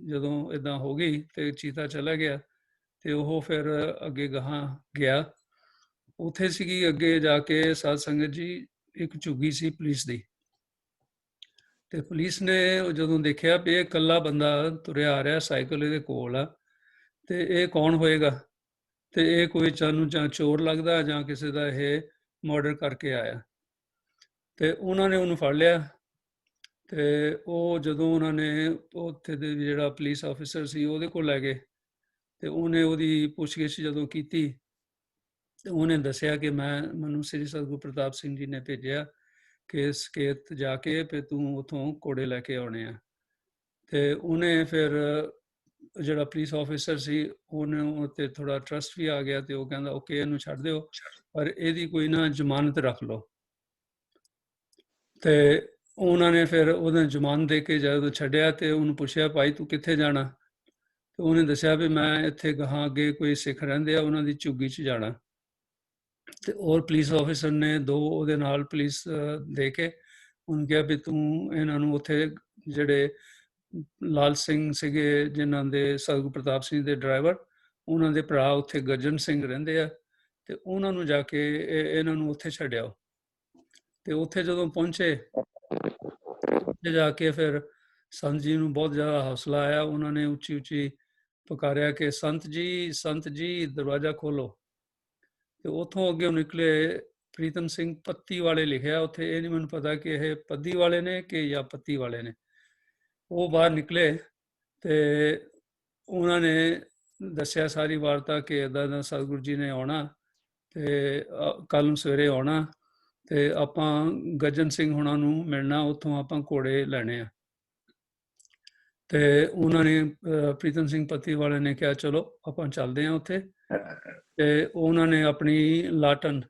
ਜਦੋਂ ਇਦਾਂ ਹੋ ਗਈ ਤੇ ਚੀਤਾ ਚਲਾ ਗਿਆ, ਤੇ ਉਹ ਫਿਰ ਅੱਗੇ ਗਾਹਾਂ ਗਿਆ। ਉੱਥੇ ਸੀਗੀ ਅੱਗੇ ਜਾ ਕੇ ਸਾਧ ਸੰਗਤ ਜੀ ਇੱਕ ਝੁੱਗੀ ਸੀ ਪੁਲਿਸ ਦੀ। ਤੇ ਪੁਲਿਸ ਨੇ ਜਦੋਂ ਦੇਖਿਆ ਵੀ ਇਹ ਇਕੱਲਾ ਬੰਦਾ ਤੁਰਿਆ ਆ ਰਿਹਾ, ਸਾਈਕਲ ਇਹਦੇ ਕੋਲ ਆ, ਤੇ ਇਹ ਕੌਣ ਹੋਏਗਾ, ਤੇ ਇਹ ਕੋਈ ਸਾਨੂੰ ਜਾਂ ਚੋਰ ਲੱਗਦਾ ਜਾਂ ਕਿਸੇ ਦਾ ਇਹ ਮਰਡਰ ਕਰਕੇ ਆਇਆ। ਤੇ ਉਹਨਾਂ ਨੇ ਉਹਨੂੰ ਫੜ ਲਿਆ। ਤੇ ਉਹ ਜਦੋਂ ਉਹਨਾਂ ਨੇ ਉੱਥੇ ਦੇ ਜਿਹੜਾ ਪੁਲਿਸ ਆਫਿਸਰ ਸੀ ਉਹਦੇ ਕੋਲ ਲੈ ਗਏ, ਤੇ ਉਹਨੇ ਉਹਦੀ ਪੁੱਛਗਿੱਛ ਜਦੋਂ ਕੀਤੀ, ਤੇ ਉਹਨੇ ਦੱਸਿਆ ਕਿ ਮੈਨੂੰ ਸ੍ਰੀ ਸਤਿਗੁਰ ਪ੍ਰਤਾਪ ਸਿੰਘ ਜੀ ਨੇ ਭੇਜਿਆ ਕਿ ਸਕੇਤ ਜਾ ਕੇ ਫਿਰ ਤੂੰ ਉੱਥੋਂ ਘੋੜੇ ਲੈ ਕੇ ਆਉਣੇ ਆ। ਤੇ ਉਹਨੇ ਫਿਰ ਜਿਹੜਾ ਪੁਲਿਸ ਆਫਿਸਰ ਸੀ ਉਹਨੇ ਉੱਤੇ ਥੋੜਾ ਟਰਸਟ ਵੀ ਆ ਗਿਆ, ਤੇ ਉਹ ਕਹਿੰਦਾ ਓਕੇ ਇਹਨੂੰ ਛੱਡ ਦਿਓ, ਪਰ ਇਹਦੀ ਕੋਈ ਨਾ ਜ਼ਮਾਨਤ ਰੱਖ ਲਓ। ਤੇ ਉਹਨਾਂ ਨੇ ਫਿਰ ਉਹਨੇ ਜ਼ਮਾਨਤ ਦੇ ਕੇ ਜਦੋਂ ਛੱਡਿਆ, ਤੇ ਉਹਨੂੰ ਪੁੱਛਿਆ, ਭਾਈ ਤੂੰ ਕਿੱਥੇ ਜਾਣਾ? ਤੇ ਉਹਨੇ ਦੱਸਿਆ ਵੀ ਮੈਂ ਇੱਥੇ ਗਾਹਾਂ ਅੱਗੇ ਕੋਈ ਸਿੱਖ ਰਹਿੰਦੇ ਆ, ਉਹਨਾਂ ਦੀ ਝੁੱਗੀ 'ਚ ਜਾਣਾ। ਤੇ ਹੋਰ ਪੁਲਿਸ ਆਫਿਸਰ ਨੇ ਦੋ ਉਹਦੇ ਨਾਲ ਪੁਲਿਸ ਦੇ ਕੇ ਉਹਨੂੰ ਕਿਹਾ ਵੀ ਤੂੰ ਇਹਨਾਂ ਨੂੰ ਉੱਥੇ ਜਿਹੜੇ ਲਾਲ ਸਿੰਘ ਸੀਗੇ ਜਿਨ੍ਹਾਂ ਦੇ ਸਤਿਗੁਰ ਪ੍ਰਤਾਪ ਸਿੰਘ ਦੇ ਡਰਾਈਵਰ, ਉਹਨਾਂ ਦੇ ਭਰਾ ਉੱਥੇ ਗੱਜਣ ਸਿੰਘ ਰਹਿੰਦੇ ਆ, ਤੇ ਉਹਨਾਂ ਨੂੰ ਜਾ ਕੇ ਇਹਨਾਂ ਨੂੰ ਉੱਥੇ ਛੱਡਿਆ। ਤੇ ਉੱਥੇ ਜਦੋਂ ਪਹੁੰਚੇ, ਉੱਥੇ ਜਾ ਕੇ ਫਿਰ ਸੰਤ ਜੀ ਨੂੰ ਬਹੁਤ ਜ਼ਿਆਦਾ ਹੌਸਲਾ ਆਇਆ। ਉਹਨਾਂ ਨੇ ਉੱਚੀ ਉੱਚੀ ਪੁਕਾਰਿਆ ਕਿ ਸੰਤ ਜੀ ਦਰਵਾਜ਼ਾ ਖੋਲੋ। ਤੇ ਉੱਥੋਂ ਅੱਗੇ ਨਿਕਲੇ ਪ੍ਰੀਤਮ ਸਿੰਘ ਪੱਤੀ ਵਾਲੇ ਲਿਖਿਆ ਉੱਥੇ, ਇਹ ਨਹੀਂ ਮੈਨੂੰ ਪਤਾ ਕਿ ਇਹ ਪੱਦੀ ਵਾਲੇ ਨੇ ਕਿ ਜਾਂ ਪੱਤੀ ਵਾਲੇ ਨੇ। ਉਹ ਬਾਹਰ ਨਿਕਲੇ ਤੇ ਉਹਨਾਂ ਨੇ ਦੱਸਿਆ ਸਾਰੀ ਵਾਰਤਾ ਕਿ ਇੱਦਾਂ ਦਾ ਸਤਿਗੁਰੂ ਜੀ ਨੇ ਆਉਣਾ, ਤੇ ਕੱਲ ਨੂੰ ਸਵੇਰੇ ਆਉਣਾ, ਤੇ ਆਪਾਂ ਗੱਜਣ ਸਿੰਘ ਹੁਣਾਂ ਨੂੰ ਮਿਲਣਾ, ਉੱਥੋਂ ਆਪਾਂ ਘੋੜੇ ਲੈਣੇ ਆ। ਤੇ ਉਹਨਾਂ ਨੇ ਪ੍ਰੀਤਮ ਸਿੰਘ ਪੱਤੀ ਵਾਲੇ ਨੇ ਕਿਹਾ ਚਲੋ ਆਪਾਂ ਚੱਲਦੇ ਹਾਂ ਉੱਥੇ। ਤੇ ਉਹਨਾਂ ਨੇ ਆਪਣੀ ਲਾਟਨ,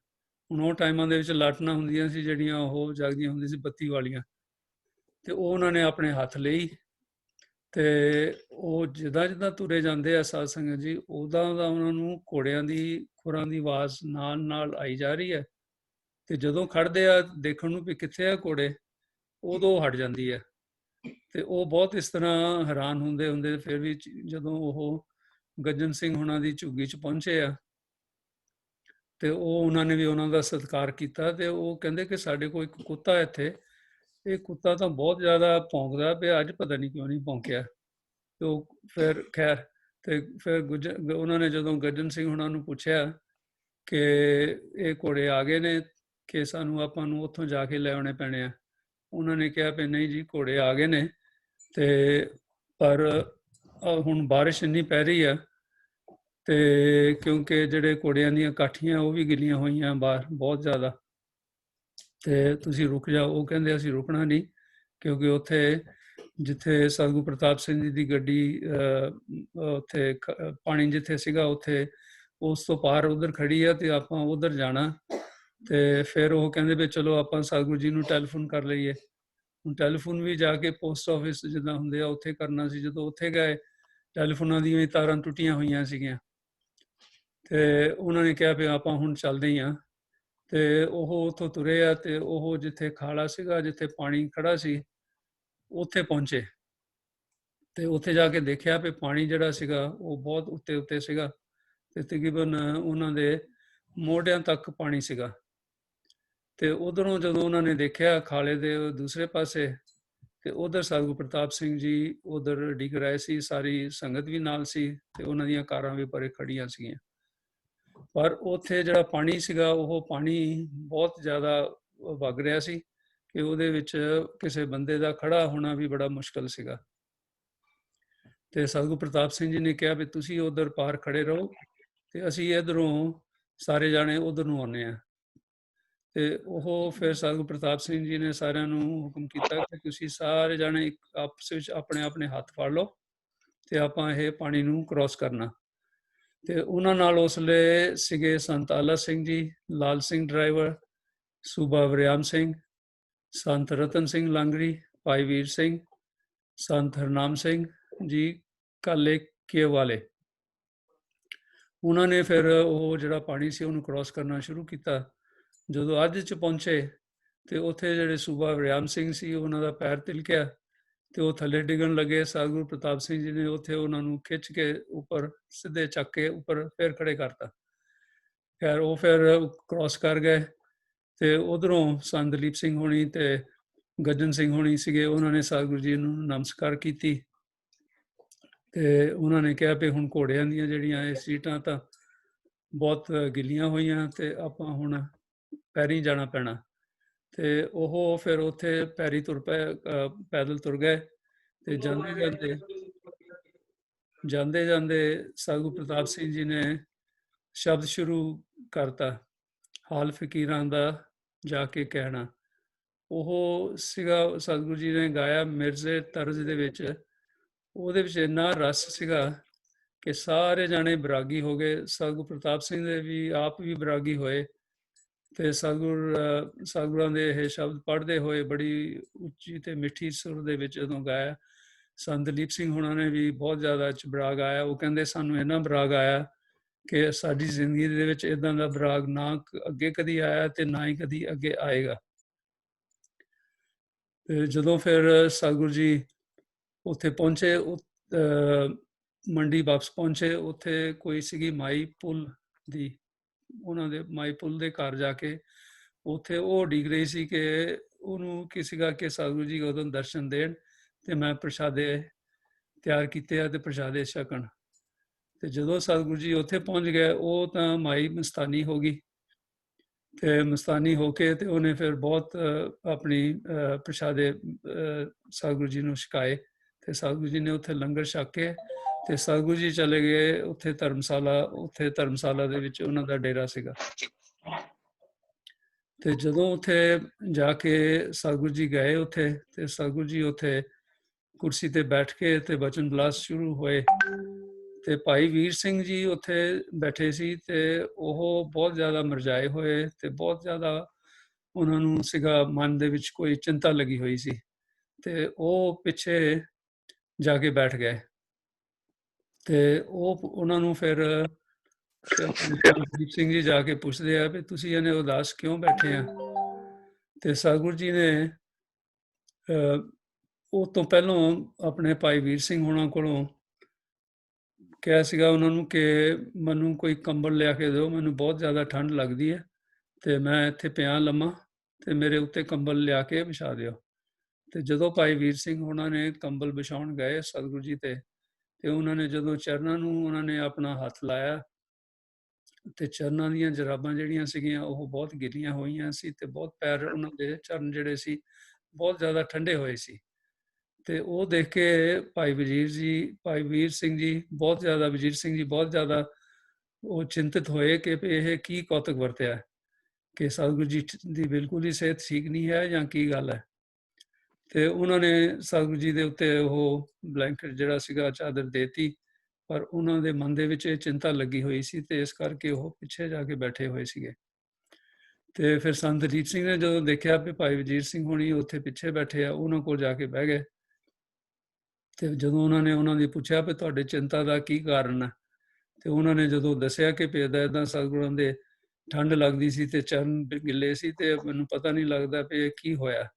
ਹੁਣ ਉਹ ਟਾਈਮਾਂ ਦੇ ਵਿੱਚ ਲਾਟਨਾਂ ਹੁੰਦੀਆਂ ਸੀ ਜਿਹੜੀਆਂ ਉਹ ਜਗਦੀਆਂ ਹੁੰਦੀਆਂ ਸੀ ਬੱਤੀ ਵਾਲੀਆਂ, ਤੇ ਉਹ ਉਹਨਾਂ ਨੇ ਆਪਣੇ ਹੱਥ ਲਈ। ਤੇ ਉਹ ਜਿੱਦਾਂ ਜਿੱਦਾਂ ਤੁਰੇ ਜਾਂਦੇ ਆ ਸਾਧ ਸੰਗਤ ਜੀ, ਉਦਾਂ ਦਾ ਉਹਨਾਂ ਨੂੰ ਘੋੜਿਆਂ ਦੀ ਖੁਰਾਂ ਦੀ ਆਵਾਜ਼ ਨਾਲ ਨਾਲ ਆਈ ਜਾ ਰਹੀ ਹੈ। ਤੇ ਜਦੋਂ ਖੜਦੇ ਆ ਦੇਖਣ ਨੂੰ ਵੀ ਕਿੱਥੇ ਆ ਘੋੜੇ, ਉਦੋਂ ਹਟ ਜਾਂਦੀ ਹੈ। ਤੇ ਉਹ ਬਹੁਤ ਇਸ ਤਰ੍ਹਾਂ ਹੈਰਾਨ ਹੁੰਦੇ ਹੁੰਦੇ ਫਿਰ ਵੀ ਜਦੋਂ ਉਹ ਗੱਜਣ ਸਿੰਘ ਹੁਣਾਂ ਦੀ ਝੁੱਗੀ 'ਚ ਪਹੁੰਚੇ ਆ, ਤੇ ਉਹ ਉਹਨਾਂ ਨੇ ਵੀ ਉਹਨਾਂ ਦਾ ਸਤਿਕਾਰ ਕੀਤਾ। ਤੇ ਉਹ ਕਹਿੰਦੇ ਕਿ ਸਾਡੇ ਕੋਲ ਇੱਕ ਕੁੱਤਾ ਇੱਥੇ, ਇਹ ਕੁੱਤਾ ਤਾਂ ਬਹੁਤ ਜ਼ਿਆਦਾ ਭੌਂਕਦਾ ਪਿਆ, ਅੱਜ ਪਤਾ ਨਹੀਂ ਕਿਉਂ ਨਹੀਂ ਭੌਂਕਿਆ। ਤੇ ਉਹ ਫਿਰ ਖੈਰ, ਤੇ ਫਿਰ ਉਹਨਾਂ ਨੇ ਜਦੋਂ ਗੱਜਣ ਸਿੰਘ ਹੁਣਾਂ ਨੂੰ ਪੁੱਛਿਆ ਕਿ ਇਹ ਘੋੜੇ ਆ ਗਏ ਨੇ ਕਿ ਸਾਨੂੰ ਆਪਾਂ ਨੂੰ ਉੱਥੋਂ ਜਾ ਕੇ ਲੈ ਆਉਣੇ ਪੈਣੇ ਆ, ਉਹਨਾਂ ਨੇ ਕਿਹਾ ਵੀ ਨਹੀਂ ਜੀ ਘੋੜੇ ਆ ਗਏ ਨੇ, ਤੇ ਪਰ ਹੁਣ ਬਾਰਿਸ਼ ਇੰਨੀ ਪੈ ਰਹੀ ਆ ਤੇ ਕਿਉਂਕਿ ਜਿਹੜੇ ਘੋੜਿਆਂ ਦੀਆਂ ਕਾਠੀਆਂ ਉਹ ਵੀ ਗਿੱਲੀਆਂ ਹੋਈਆਂ ਬਾਹਰ ਬਹੁਤ ਜ਼ਿਆਦਾ, ਤੇ ਤੁਸੀਂ ਰੁਕ ਜਾਓ। ਉਹ ਕਹਿੰਦੇ ਅਸੀਂ ਰੁਕਣਾ ਨਹੀਂ, ਕਿਉਂਕਿ ਉੱਥੇ ਜਿੱਥੇ ਸਤਿਗੁਰੂ ਪ੍ਰਤਾਪ ਸਿੰਘ ਜੀ ਦੀ ਗੱਡੀ ਉੱਥੇ ਪਾਣੀ ਜਿੱਥੇ ਸੀਗਾ ਉੱਥੇ ਉਸ ਤੋਂ ਪਾਰ ਉਧਰ ਖੜੀ ਆ ਤੇ ਆਪਾਂ ਉਧਰ ਜਾਣਾ। ਤੇ ਫਿਰ ਉਹ ਕਹਿੰਦੇ ਵੀ ਚਲੋ ਆਪਾਂ ਸਤਿਗੁਰੂ ਜੀ ਨੂੰ ਟੈਲੀਫੋਨ ਕਰ ਲਈਏ। ਹੁਣ ਟੈਲੀਫੋਨ ਵੀ ਜਾ ਕੇ ਪੋਸਟ ਆਫਿਸ ਜਿੱਦਾਂ ਹੁੰਦੇ ਆ ਉੱਥੇ ਕਰਨਾ ਸੀ। ਜਦੋਂ ਉੱਥੇ ਗਏ, ਟੈਲੀਫੋਨਾਂ ਦੀਆਂ ਤਾਰਾਂ ਟੁੱਟੀਆਂ ਹੋਈਆਂ ਸੀਗੀਆਂ ਤੇ ਉਹਨਾਂ ਨੇ ਕਿਹਾ ਵੀ ਆਪਾਂ ਹੁਣ ਚੱਲਦੇ ਹੀ ਆ। ਤੇ ਉਹ ਉੱਥੋਂ ਤੁਰੇ ਆ ਤੇ ਉਹ ਜਿੱਥੇ ਖਾਲਾ ਸੀਗਾ, ਜਿੱਥੇ ਪਾਣੀ ਖੜਾ ਸੀ, ਉੱਥੇ ਪਹੁੰਚੇ। ਤੇ ਉੱਥੇ ਜਾ ਕੇ ਦੇਖਿਆ ਵੀ ਪਾਣੀ ਜਿਹੜਾ ਸੀਗਾ ਉਹ ਬਹੁਤ ਉੱਤੇ ਉੱਤੇ ਸੀਗਾ ਤੇ ਤਕਰੀਬਨ ਉਹਨਾਂ ਦੇ ਮੋਢਿਆਂ ਤੱਕ ਪਾਣੀ ਸੀਗਾ। ਤੇ ਉਧਰੋਂ ਜਦੋਂ ਉਹਨਾਂ ਨੇ ਦੇਖਿਆ ਖਾਲੇ ਦੇ ਦੂਸਰੇ ਪਾਸੇ, ਤੇ ਉਧਰ ਸਤਿਗੁਰੂ ਪ੍ਰਤਾਪ ਸਿੰਘ ਜੀ ਉਧਰ ਡਿੱਗ ਰਹੇ ਸੀ। ਸਾਰੀ ਸੰਗਤ ਵੀ ਨਾਲ ਸੀ ਤੇ ਉਹਨਾਂ ਦੀਆਂ ਕਾਰਾਂ ਵੀ ਪਰੇ ਖੜੀਆਂ ਸੀਗੀਆਂ। ਪਰ ਉੱਥੇ ਜਿਹੜਾ ਪਾਣੀ ਸੀਗਾ ਉਹ ਪਾਣੀ ਬਹੁਤ ਜ਼ਿਆਦਾ ਵਗ ਰਿਹਾ ਸੀ ਕਿ ਉਹਦੇ ਵਿੱਚ ਕਿਸੇ ਬੰਦੇ ਦਾ ਖੜਾ ਹੋਣਾ ਵੀ ਬੜਾ ਮੁਸ਼ਕਲ ਸੀਗਾ। ਤੇ ਸਤਿਗੁਰੂ ਪ੍ਰਤਾਪ ਸਿੰਘ ਜੀ ਨੇ ਕਿਹਾ ਵੀ ਤੁਸੀਂ ਉਧਰ ਪਾਰ ਖੜੇ ਰਹੋ ਤੇ ਅਸੀਂ ਇਧਰੋਂ ਸਾਰੇ ਜਾਣੇ ਉਧਰ ਨੂੰ ਆਉਂਦੇ ਆ। ਤੇ ਉਹ ਫਿਰ ਸਤਿਗੁਰੂ ਪ੍ਰਤਾਪ ਸਿੰਘ ਜੀ ਨੇ ਸਾਰਿਆਂ ਨੂੰ ਹੁਕਮ ਕੀਤਾ ਕਿ ਤੁਸੀਂ ਸਾਰੇ ਜਾਣੇ ਆਪਸ ਵਿੱਚ ਆਪਣੇ ਆਪਣੇ ਹੱਥ ਫੜ ਲਓ ਤੇ ਆਪਾਂ ਇਹ ਪਾਣੀ ਨੂੰ ਕ੍ਰਾਸ ਕਰਨਾ। ਤੇ ਉਹਨਾਂ ਨਾਲ ਉਸ ਵੇਲੇ ਸੀਗੇ ਸੰਤ ਆਲਾ ਸਿੰਘ ਜੀ, ਲਾਲ ਸਿੰਘ ਡਰਾਈਵਰ, ਸੂਬਾ ਵਰਿਆਮ ਸਿੰਘ, ਸੰਤ ਰਤਨ ਸਿੰਘ ਲਾਂਗਰੀ, ਭਾਈ ਵੀਰ ਸਿੰਘ, ਸੰਤ ਹਰਨਾਮ ਸਿੰਘ ਜੀ ਕਾਲੇ ਕੇ ਵਾਲੇ। ਉਹਨਾਂ ਨੇ ਫਿਰ ਉਹ ਜਿਹੜਾ ਪਾਣੀ ਸੀ ਉਹਨੂੰ ਕ੍ਰਾਸ ਕਰਨਾ ਸ਼ੁਰੂ ਕੀਤਾ। ਜਦੋਂ ਅੱਧ 'ਚ ਪਹੁੰਚੇ ਤੇ ਉੱਥੇ ਜਿਹੜੇ ਸੂਬਾ ਵਰਿਆਮ ਸਿੰਘ ਸੀ ਉਹਨਾਂ ਦਾ ਪੈਰ ਤਿਲਕਿਆ ਤੇ ਉਹ ਥੱਲੇ ਡਿੱਗਣ ਲੱਗੇ। ਸਤਿਗੁਰੂ ਪ੍ਰਤਾਪ ਸਿੰਘ ਜੀ ਨੇ ਉੱਥੇ ਉਹਨਾਂ ਨੂੰ ਖਿੱਚ ਕੇ ਉੱਪਰ ਸਿੱਧੇ ਚੱਕ ਕੇ ਉੱਪਰ ਫਿਰ ਖੜੇ ਕਰਤਾ। ਖੈਰ ਉਹ ਫਿਰ ਕ੍ਰਾਸ ਕਰ ਗਏ ਤੇ ਉਧਰੋਂ ਸੰਤ ਦਲੀਪ ਸਿੰਘ ਹੋਣੀ ਤੇ ਗੱਜਨ ਸਿੰਘ ਹੋਣੀ ਸੀਗੇ। ਉਹਨਾਂ ਨੇ ਸਤਿਗੁਰੂ ਜੀ ਨੂੰ ਨਮਸਕਾਰ ਕੀਤੀ ਤੇ ਉਹਨਾਂ ਨੇ ਕਿਹਾ ਵੀ ਹੁਣ ਘੋੜਿਆਂ ਦੀਆਂ ਜਿਹੜੀਆਂ ਇਹ ਸੀਟਾਂ ਤਾਂ ਬਹੁਤ ਗਿੱਲੀਆਂ ਹੋਈਆਂ ਤੇ ਆਪਾਂ ਹੁਣ ਪੈਰੀ ਜਾਣਾ ਪੈਣਾ। ਤੇ ਉਹ ਫਿਰ ਉੱਥੇ ਪੈਰੀ ਤੁਰ ਪਏ, ਪੈਦਲ ਤੁਰ ਗਏ। ਤੇ ਜਾਂਦੇ ਜਾਂਦੇ ਸਤਿਗੁਰੂ ਪ੍ਰਤਾਪ ਸਿੰਘ ਜੀ ਨੇ ਸ਼ਬਦ ਸ਼ੁਰੂ ਕਰਤਾ, ਹਾਲ ਫਕੀਰਾਂ ਦਾ ਜਾ ਕੇ ਕਹਿਣਾ। ਉਹ ਸੀਗਾ ਸਤਿਗੁਰੂ ਜੀ ਨੇ ਗਾਇਆ ਮਿਰਜ਼ੇ ਤਰਜ਼ ਦੇ ਵਿੱਚ। ਉਹਦੇ ਵਿੱਚ ਇੰਨਾ ਰਸ ਸੀਗਾ ਕਿ ਸਾਰੇ ਜਾਣੇ ਬਰਾਗੀ ਹੋ ਗਏ। ਸਤਿਗੁਰੂ ਪ੍ਰਤਾਪ ਸਿੰਘ ਦੇ ਵੀ ਆਪ ਵੀ ਬਰਾਗੀ ਹੋਏ ਤੇ ਸਤਿਗੁਰਾਂ ਦੇ ਇਹ ਸ਼ਬਦ ਪੜ੍ਹਦੇ ਹੋਏ ਬੜੀ ਉੱਚੀ ਤੇ ਮਿੱਠੀ ਸੁਰ ਦੇ ਵਿੱਚ ਜਦੋਂ ਗਾਇਆ। ਸੰਤ ਦਲੀਪ ਸਿੰਘ ਹੁਣਾਂ ਨੇ ਵੀ ਬਹੁਤ ਜ਼ਿਆਦਾ ਬਰਾਗ ਆਇਆ। ਉਹ ਕਹਿੰਦੇ ਸਾਨੂੰ ਇੰਨਾ ਬਰਾਗ ਆਇਆ ਕਿ ਸਾਡੀ ਜ਼ਿੰਦਗੀ ਦੇ ਵਿੱਚ ਇਦਾਂ ਦਾ ਬਰਾਗ ਨਾ ਅੱਗੇ ਕਦੀ ਆਇਆ ਤੇ ਨਾ ਹੀ ਕਦੀ ਅੱਗੇ ਆਏਗਾ। ਤੇ ਜਦੋਂ ਫਿਰ ਸਤਿਗੁਰੂ ਜੀ ਉੱਥੇ ਪਹੁੰਚੇ, ਮੰਡੀ ਵਾਪਸ ਪਹੁੰਚੇ, ਉੱਥੇ ਕੋਈ ਸੀਗੀ ਮਾਈ ਪੁੱਲ ਦੀ, ਉਹਨਾਂ ਦੇ ਮਾਈ ਪੁੱਲ ਦੇ ਘਰ ਜਾ ਕੇ ਉੱਥੇ ਉਹ ਉਡੀਕ ਰਹੀ ਸੀ ਕਿ ਉਹਨੂੰ ਕੀ ਸੀਗਾ ਕਿ ਸਤਿਗੁਰੂ ਜੀ ਉਦੋਂ ਦਰਸ਼ਨ ਦੇਣ ਤੇ ਮੈਂ ਪ੍ਰਸ਼ਾਦੇ ਤਿਆਰ ਕੀਤੇ ਆ ਤੇ ਪ੍ਰਸ਼ਾਦੇ ਛਕਣ। ਤੇ ਜਦੋਂ ਸਤਿਗੁਰੂ ਜੀ ਉੱਥੇ ਪਹੁੰਚ ਗਏ ਉਹ ਤਾਂ ਮਾਈ ਮਸਤਾਨੀ ਹੋ ਗਈ ਤੇ ਮਸਤਾਨੀ ਹੋ ਕੇ ਤੇ ਉਹਨੇ ਫਿਰ ਬਹੁਤ ਆਪਣੀ ਪ੍ਰਸ਼ਾਦੇ ਸਤਿਗੁਰੂ ਜੀ ਨੂੰ ਛਕਾਏ ਤੇ ਸਤਿਗੁਰੂ ਜੀ ਨੇ ਉੱਥੇ ਲੰਗਰ ਛਕ ਕੇ ਤੇ ਸਤਿਗੁਰੂ ਜੀ ਚਲੇ ਗਏ ਉੱਥੇ ਧਰਮਸ਼ਾਲਾ। ਉੱਥੇ ਧਰਮਸ਼ਾਲਾ ਦੇ ਵਿੱਚ ਉਹਨਾਂ ਦਾ ਡੇਰਾ ਸੀਗਾ। ਤੇ ਜਦੋਂ ਉੱਥੇ ਜਾ ਕੇ ਸਤਿਗੁਰੂ ਜੀ ਗਏ ਉੱਥੇ ਤੇ ਸਤਿਗੁਰੂ ਜੀ ਉੱਥੇ ਕੁਰਸੀ ਤੇ ਬੈਠ ਕੇ ਤੇ ਬਚਨ ਬਲਾਸ ਸ਼ੁਰੂ ਹੋਏ ਤੇ ਭਾਈ ਵੀਰ ਸਿੰਘ ਜੀ ਉੱਥੇ ਬੈਠੇ ਸੀ ਤੇ ਉਹ ਬਹੁਤ ਜ਼ਿਆਦਾ ਮਰਜਾਏ ਹੋਏ ਤੇ ਬਹੁਤ ਜ਼ਿਆਦਾ ਉਹਨਾਂ ਨੂੰ ਸੀਗਾ ਮਨ ਦੇ ਵਿੱਚ ਕੋਈ ਚਿੰਤਾ ਲੱਗੀ ਹੋਈ ਸੀ ਤੇ ਉਹ ਪਿੱਛੇ ਜਾ ਕੇ ਬੈਠ ਗਏ। ਤੇ ਉਹ ਉਹਨਾਂ ਨੂੰ ਫਿਰ ਦੀਪ ਸਿੰਘ ਜੀ ਜਾ ਕੇ ਪੁੱਛਦੇ ਆ ਵੀ ਤੁਸੀਂ ਇਹਨੇ ਉਦਾਸ ਕਿਉਂ ਬੈਠੇ ਆ। ਤੇ ਸਤਿਗੁਰੂ ਜੀ ਨੇ ਉਹ ਤੋਂ ਪਹਿਲਾਂ ਆਪਣੇ ਭਾਈ ਵੀਰ ਸਿੰਘ ਹੋਣਾ ਕੋਲੋਂ ਕਿਹਾ ਸੀਗਾ ਉਹਨਾਂ ਨੂੰ ਕਿ ਮੈਨੂੰ ਕੋਈ ਕੰਬਲ ਲਿਆ ਕੇ ਦਿਓ, ਮੈਨੂੰ ਬਹੁਤ ਜ਼ਿਆਦਾ ਠੰਡ ਲੱਗਦੀ ਹੈ ਤੇ ਮੈਂ ਇੱਥੇ ਪਿਆ ਲੰਮਾ ਤੇ ਮੇਰੇ ਉੱਤੇ ਕੰਬਲ ਲਿਆ ਕੇ ਵਿਛਾ ਦਿਓ। ਤੇ ਜਦੋਂ ਭਾਈ ਵੀਰ ਸਿੰਘ ਉਹਨਾਂ ਨੇ ਕੰਬਲ ਵਿਛਾਉਣ ਗਏ ਸਤਿਗੁਰੂ ਜੀ ਤੇ ਉਹਨਾਂ ਨੇ ਜਦੋਂ ਚਰਨਾਂ ਨੂੰ ਉਹਨਾਂ ਨੇ ਆਪਣਾ ਹੱਥ ਲਾਇਆ ਤੇ ਚਰਨਾਂ ਦੀਆਂ ਜਰਾਬਾਂ ਜਿਹੜੀਆਂ ਸੀਗੀਆਂ ਉਹ ਬਹੁਤ ਗਿੱਲੀਆਂ ਹੋਈਆਂ ਸੀ ਤੇ ਬਹੁਤ ਪੈਰ ਉਹਨਾਂ ਦੇ ਚਰਨ ਜਿਹੜੇ ਸੀ ਬਹੁਤ ਜ਼ਿਆਦਾ ਠੰਡੇ ਹੋਏ ਸੀ। ਤੇ ਉਹ ਦੇਖ ਕੇ ਭਾਈ ਵੀਰ ਸਿੰਘ ਜੀ ਬਹੁਤ ਜ਼ਿਆਦਾ, ਵਜ਼ੀਰ ਸਿੰਘ ਜੀ ਬਹੁਤ ਜ਼ਿਆਦਾ ਉਹ ਚਿੰਤਿਤ ਹੋਏ ਕਿ ਵੀ ਇਹ ਕੀ ਕੌਤਕ ਵਰਤਿਆ ਹੈ, ਕਿ ਸਤਿਗੁਰੂ ਜੀ ਦੀ ਬਿਲਕੁਲ ਹੀ ਸਿਹਤ ਠੀਕ ਨਹੀਂ ਹੈ ਜਾਂ ਕੀ ਗੱਲ ਹੈ। ਤੇ ਉਹਨਾਂ ਨੇ ਸਤਿਗੁਰੂ ਜੀ ਦੇ ਉੱਤੇ ਉਹ ਬਲੈਂਕਟ ਜਿਹੜਾ ਸੀਗਾ, ਚਾਦਰ ਦੇਤੀ, ਪਰ ਉਹਨਾਂ ਦੇ ਮਨ ਦੇ ਵਿੱਚ ਇਹ ਚਿੰਤਾ ਲੱਗੀ ਹੋਈ ਸੀ ਤੇ ਇਸ ਕਰਕੇ ਉਹ ਪਿੱਛੇ ਜਾ ਕੇ ਬੈਠੇ ਹੋਏ ਸੀਗੇ। ਤੇ ਫਿਰ ਸੰਤ ਦਲੀਪ ਸਿੰਘ ਨੇ ਜਦੋਂ ਦੇਖਿਆ ਵੀ ਭਾਈ ਵਜ਼ੀਰ ਸਿੰਘ ਹੋਣੀ ਉੱਥੇ ਪਿੱਛੇ ਬੈਠੇ ਆ, ਉਹਨਾਂ ਕੋਲ ਜਾ ਕੇ ਬਹਿ ਗਏ। ਤੇ ਜਦੋਂ ਉਹਨਾਂ ਦੀ ਪੁੱਛਿਆ ਵੀ ਤੁਹਾਡੇ ਚਿੰਤਾ ਦਾ ਕੀ ਕਾਰਨ ਹੈ, ਤੇ ਉਹਨਾਂ ਨੇ ਜਦੋਂ ਦੱਸਿਆ ਕਿ ਏਦਾਂ ਏਦਾਂ ਸਤਿਗੁਰਾਂ ਦੇ ਠੰਡ ਲੱਗਦੀ ਸੀ ਤੇ ਚਰਨ ਗਿੱਲੇ ਸੀ ਤੇ ਮੈਨੂੰ ਪਤਾ ਨਹੀਂ ਲੱਗਦਾ ਵੀ ਇਹ ਕੀ ਹੋਇਆ।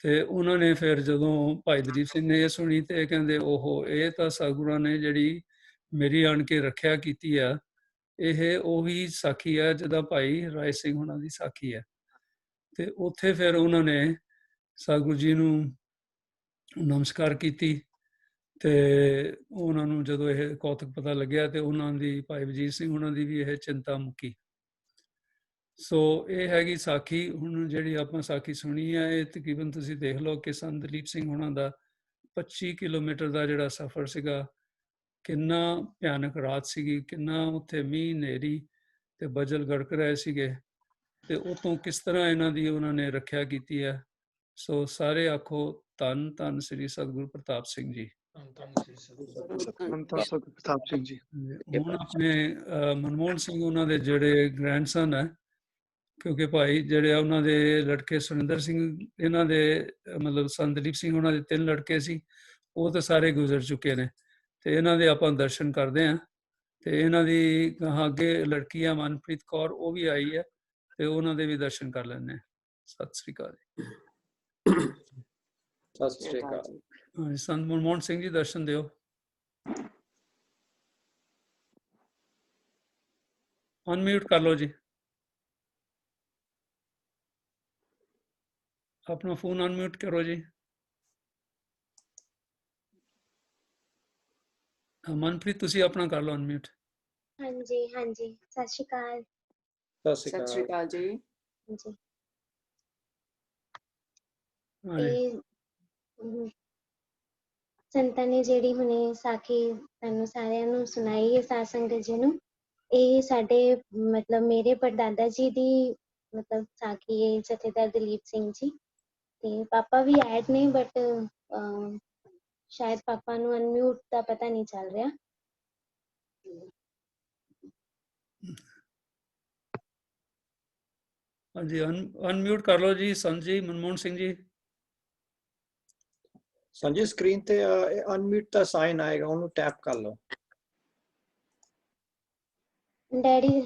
ਤੇ ਉਹਨਾਂ ਨੇ ਫਿਰ ਜਦੋਂ ਭਾਈ ਦਲੀਪ ਸਿੰਘ ਨੇ ਇਹ ਸੁਣੀ ਤੇ ਇਹ ਕਹਿੰਦੇ, ਓਹੋ, ਇਹ ਤਾਂ ਸਤਿਗੁਰਾਂ ਨੇ ਜਿਹੜੀ ਮੇਰੀ ਆਣ ਕੇ ਰੱਖਿਆ ਕੀਤੀ ਆ, ਇਹ ਉਹੀ ਸਾਖੀ ਹੈ ਜਿਹਦਾ ਭਾਈ ਰਾਏ ਸਿੰਘ ਉਹਨਾਂ ਦੀ ਸਾਖੀ ਹੈ। ਤੇ ਉੱਥੇ ਫਿਰ ਉਹਨਾਂ ਨੇ ਸਤਿਗੁਰੂ ਜੀ ਨੂੰ ਨਮਸਕਾਰ ਕੀਤੀ ਤੇ ਉਹਨਾਂ ਨੂੰ ਜਦੋਂ ਇਹ ਕੌਤਕ ਪਤਾ ਲੱਗਿਆ ਤੇ ਉਹਨਾਂ ਦੀ, ਭਾਈ ਵਜ਼ੀਰ ਸਿੰਘ ਉਹਨਾਂ ਦੀ ਵੀ ਇਹ ਚਿੰਤਾ ਮੁੱਕੀ। ਸੋ ਇਹ ਹੈਗੀ ਸਾਖੀ। ਹੁਣ ਜਿਹੜੀ ਆਪਾਂ ਸਾਖੀ ਸੁਣੀ ਹੈ, ਇਹ ਤਕਰੀਬਨ ਤੁਸੀਂ ਦੇਖ ਲਓ ਕਿ ਸੰਤ ਦਲੀਪ ਸਿੰਘ ਉਹਨਾਂ ਦਾ 25 ਕਿਲੋਮੀਟਰ ਦਾ ਜਿਹੜਾ ਸਫ਼ਰ ਸੀਗਾ, ਕਿੰਨਾ ਭਿਆਨਕ ਰਾਤ ਸੀਗੀ, ਕਿੰਨਾ ਉੱਥੇ ਮੀਂਹ ਹਨੇਰੀ ਤੇ ਬੱਦਲ ਗੜਕ ਰਹੇ ਸੀਗੇ, ਤੇ ਉਤੋਂ ਕਿਸ ਤਰ੍ਹਾਂ ਇਹਨਾਂ ਦੀ ਉਹਨਾਂ ਨੇ ਰੱਖਿਆ ਕੀਤੀ ਹੈ। ਸੋ ਸਾਰੇ ਆਖੋ ਧੰਨ ਧੰਨ ਸ੍ਰੀ ਸਤਿਗੁਰੂ ਪ੍ਰਤਾਪ ਸਿੰਘ ਜੀ। ਪ੍ਰਤਾਪ ਸਿੰਘ ਜੀ। ਹੁਣ ਆਪਣੇ ਮਨਮੋਹਨ ਸਿੰਘ ਉਹਨਾਂ ਦੇ ਜਿਹੜੇ ਗ੍ਰੈਂਡਸਨ ਹੈ, ਕਿਉਂਕਿ ਭਾਈ ਜਿਹੜੇ ਆ ਉਹਨਾਂ ਦੇ ਲੜਕੇ ਸੁਰਿੰਦਰ ਸਿੰਘ, ਇਹਨਾਂ ਦੇ ਮਤਲਬ ਸੰਤ ਦਲੀਪ ਸਿੰਘ ਉਹਨਾਂ ਦੇ 3 ਲੜਕੇ ਸੀ, ਉਹ ਤਾਂ ਸਾਰੇ ਗੁਜ਼ਰ ਚੁੱਕੇ ਨੇ। ਤੇ ਇਹਨਾਂ ਦੇ ਆਪਾਂ ਦਰਸ਼ਨ ਕਰਦੇ ਹਾਂ। ਤੇ ਇਹਨਾਂ ਦੀ ਅੱਗੇ ਲੜਕੀ ਆ ਮਨਪ੍ਰੀਤ ਕੌਰ, ਉਹ ਵੀ ਆਈ ਹੈ, ਤੇ ਉਹਨਾਂ ਦੇ ਵੀ ਦਰਸ਼ਨ ਕਰ ਲੈਂਦੇ ਹਾਂ। ਸਤਿ ਸ੍ਰੀ ਅਕਾਲ ਜੀ। ਸਤਿ ਸ੍ਰੀ ਅਕਾਲ। ਹਾਂਜੀ, ਸੰਤ ਮਨਮੋਹਨ ਸਿੰਘ ਜੀ ਦਰਸ਼ਨ ਦਿਓ। ਅਨਮਿਊਟ ਕਰ ਲਓ ਜੀ, ਆਪਣਾ ਫੋਨ ਅਨਮਿਊਟ ਕਰੋ ਜੀ। ਮਨਪ੍ਰੀਤ ਤੁਸੀਂ ਆਪਣਾ ਕਰ ਲਓ ਅਨਮਿਊਟ। ਹਾਂਜੀ ਹਾਂਜੀ, ਸਤਿ ਸ਼੍ਰੀ ਅਕਾਲ। ਸਤਿ ਸ੍ਰੀ ਅਕਾਲ ਜੀ। ਜੀ ਹਾਂਜੀ, ਇਹ ਸੰਤਾਂ ਨੇ ਜਿਹੜੀ ਹੁਣੇ ਸਾਖੀ ਤੁਹਾਨੂੰ ਸਾਰਿਆਂ ਨੂੰ ਸੁਣਾਈ ਹੈ, ਸਾਧ ਸੰਗਤ ਜੀ ਨੂੰ, ਇਹ ਸਾਡੇ ਮਤਲਬ ਮੇਰੇ ਪੜਦਾਦਾ ਜੀ ਦੀ ਮਤਲਬ ਸਾਖੀ ਹੈ, ਜਥੇਦਾਰ ਦਲੀਪ ਸਿੰਘ ਜੀ। ਤੇ ਪਾਪਾ ਵੀ ਐਡ ਨੇ, ਬਟ ਸ਼ਾਇਦ ਪਾਪਾ ਨੂੰ ਅਨਮਿਊਟ ਦਾ ਪਤਾ ਨਹੀਂ ਚੱਲ ਰਿਹਾ। ਹਾਂਜੀ, ਅਨਮਿਊਟ ਕਰ ਲਓ ਜੀ ਸੰਤ ਜੀ, ਮਨਮੋਹਨ ਸਿੰਘ ਜੀ। ਸੰਜੀ ਸਕਰੀਨ ਤੇ ਅਨਮਿਊਟ ਦਾ ਸਾਈਨ ਆਏਗਾ, ਉਹਨੂੰ ਟੈਪ ਕਰ ਲਓ। ਡੈਡੀ,